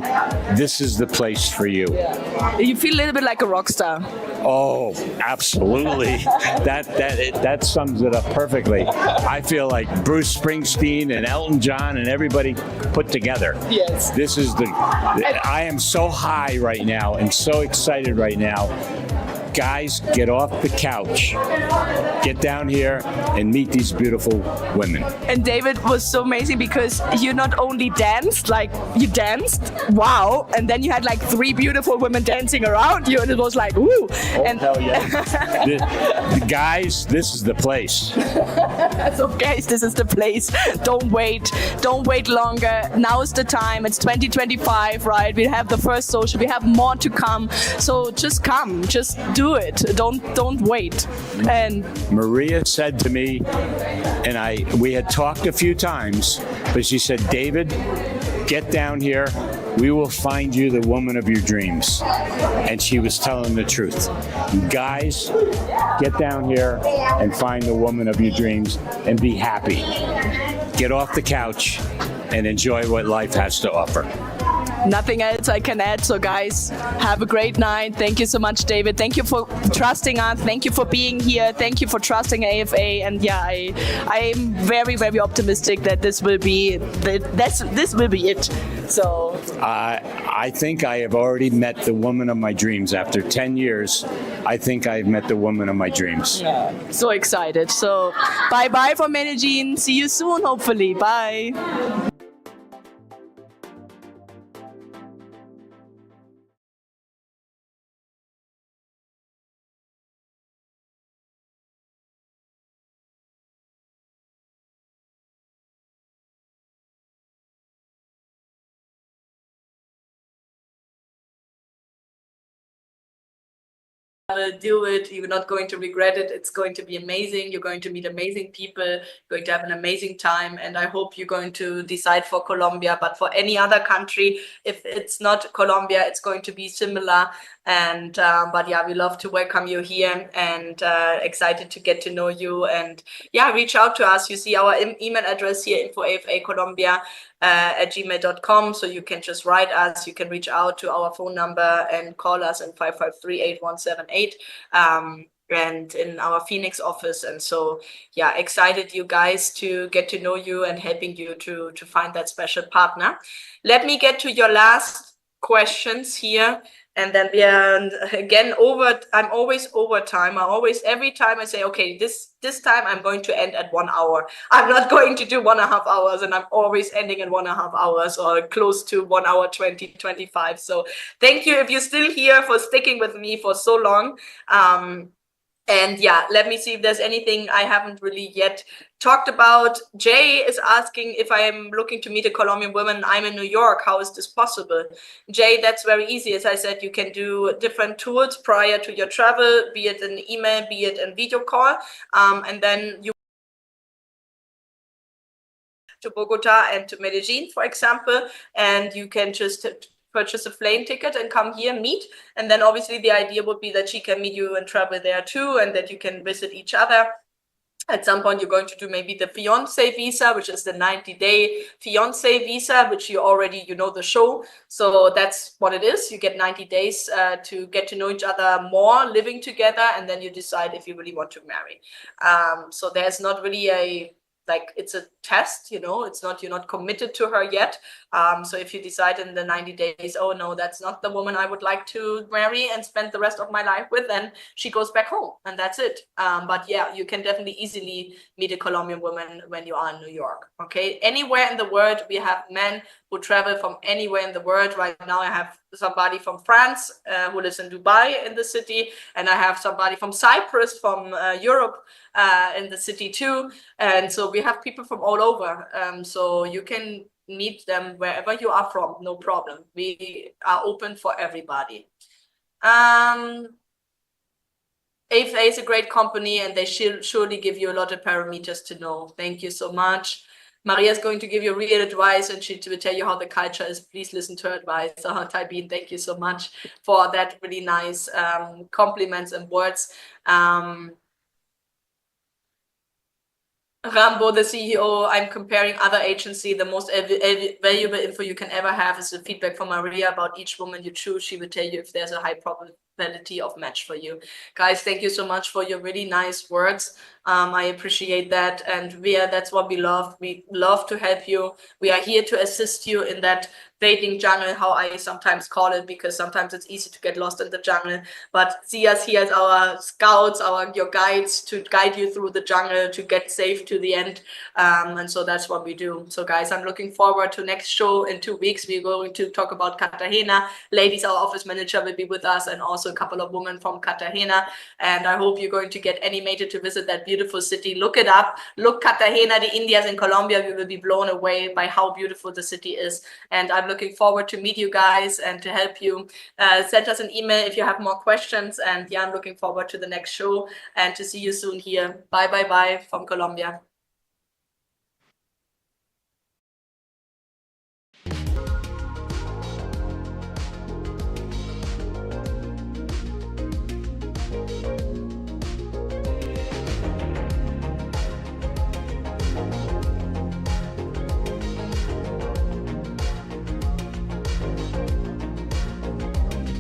this is the place for you. Yeah. You feel a little bit like a rock star. Oh, absolutely. That sums it up perfectly. I feel like Bruce Springsteen and Elton John and everybody put together. Yes. This is I am so high right now and so excited right now. Guys, get off the couch, get down here and meet these beautiful women. And David was so amazing, because you not only danced, like you danced, wow, and then you had like 3 beautiful women dancing around you, and it was like, ooh. Oh, and hell yeah. the guys, this is the place. So guys, this is the place. Don't wait longer. Now is the time. It's 2025, right? We have the first social, we have more to come. So just come, just do it. Don't wait. And Maria said to me, and we had talked a few times, but she said, David, get down here. We will find you the woman of your dreams. And she was telling the truth. Guys, get down here and find the woman of your dreams and be happy. Get off the couch and enjoy what life has to offer. Nothing else I can add. So guys, have a great night. Thank you so much, David. Thank you for trusting us. Thank you for being here. Thank you for trusting AFA. And yeah, I am very, very optimistic that this will be it. So I think I have already met the woman of my dreams. After 10 years, I think I've met the woman of my dreams. Yeah. So excited. So bye-bye from Medellin. See you soon, hopefully. Bye. Do it. You're not going to regret it. It's going to be amazing. You're going to meet amazing people. You're going to have an amazing time. And I hope you're going to decide for Colombia. But for any other country, if it's not Colombia, it's going to be similar. And but yeah, we love to welcome you here, and excited to get to know you. And yeah, reach out to us. You see our email address here, info@colombia@gmail.com. So you can just write us. You can reach out to our phone number and call us in 553-8178. And in our Phoenix office. And so, yeah, excited you guys to get to know you and helping you to find that special partner. Let me get to your last questions here. And then we are again I'm always overtime. Every time I say, okay, this time I'm going to end at 1 hour. I'm not going to do 1.5 hours, and I'm always ending at 1.5 hours or close to 1 hour 20, 25. So thank you if you're still here for sticking with me for so long. And yeah, let me see if there's anything I haven't really yet talked about. Jay is asking if I am looking to meet a Colombian woman. I'm in New York. How is this possible? Jay, that's very easy. As I said, you can do different tools prior to your travel, be it an email, be it a video call. And then you to Bogota and to Medellin, for example, and you can just purchase a plane ticket and come here and meet. And then obviously the idea would be that she can meet you and travel there too, and that you can visit each other. At some point, you're going to do maybe the fiance visa, which is the 90-day fiance visa, which you already, you know, the show. So that's what it is. You get 90 days to get to know each other more, living together, and then you decide if you really want to marry. So there's not really it's a test, you know, it's not, you're not committed to her yet. So if you decide in the 90 days, oh no, that's not the woman I would like to marry and spend the rest of my life with, then she goes back home and that's it. But yeah, you can definitely easily meet a Colombian woman when you are in New York. Okay, anywhere in the world, we have men who travel from anywhere in the world. Right now I have somebody from France who lives in Dubai in the city, and I have somebody from Cyprus, from Europe, in the city too. And so we have people from all over. So you can meet them wherever you are from, no problem. We are open for everybody. AFA is a great company, and they surely give you a lot of parameters to know. Thank you so much. Maria is going to give you real advice, and she will tell you how the culture is. Please listen to her advice. Taibin, thank you so much for that really nice compliments and words. Rambo, the CEO, I'm comparing other agency. The most valuable info you can ever have is the feedback from Maria about each woman you choose. She will tell you if there's a high probability of match for you. Guys, thank you so much for your really nice words. I appreciate that. And that's what we love. We love to help you. We are here to assist you in that dating jungle, how I sometimes call it, because sometimes it's easy to get lost in the jungle. But see us here as our scouts, your guides, to guide you through the jungle to get safe to the end. And so that's what we do. So guys, I'm looking forward to next show in 2 weeks. We're going to talk about Cartagena. Ladies, our office manager, will be with us, and also a couple of women from Cartagena. And I hope you're going to get animated to visit that beautiful city. Look it up. Look Cartagena, the Indias in Colombia. We will be blown away by how beautiful the city is. And I'm looking forward to meet you guys and to help you. Send us an email if you have more questions. And yeah, I'm looking forward to the next show and to see you soon here. Bye, bye, bye from Colombia.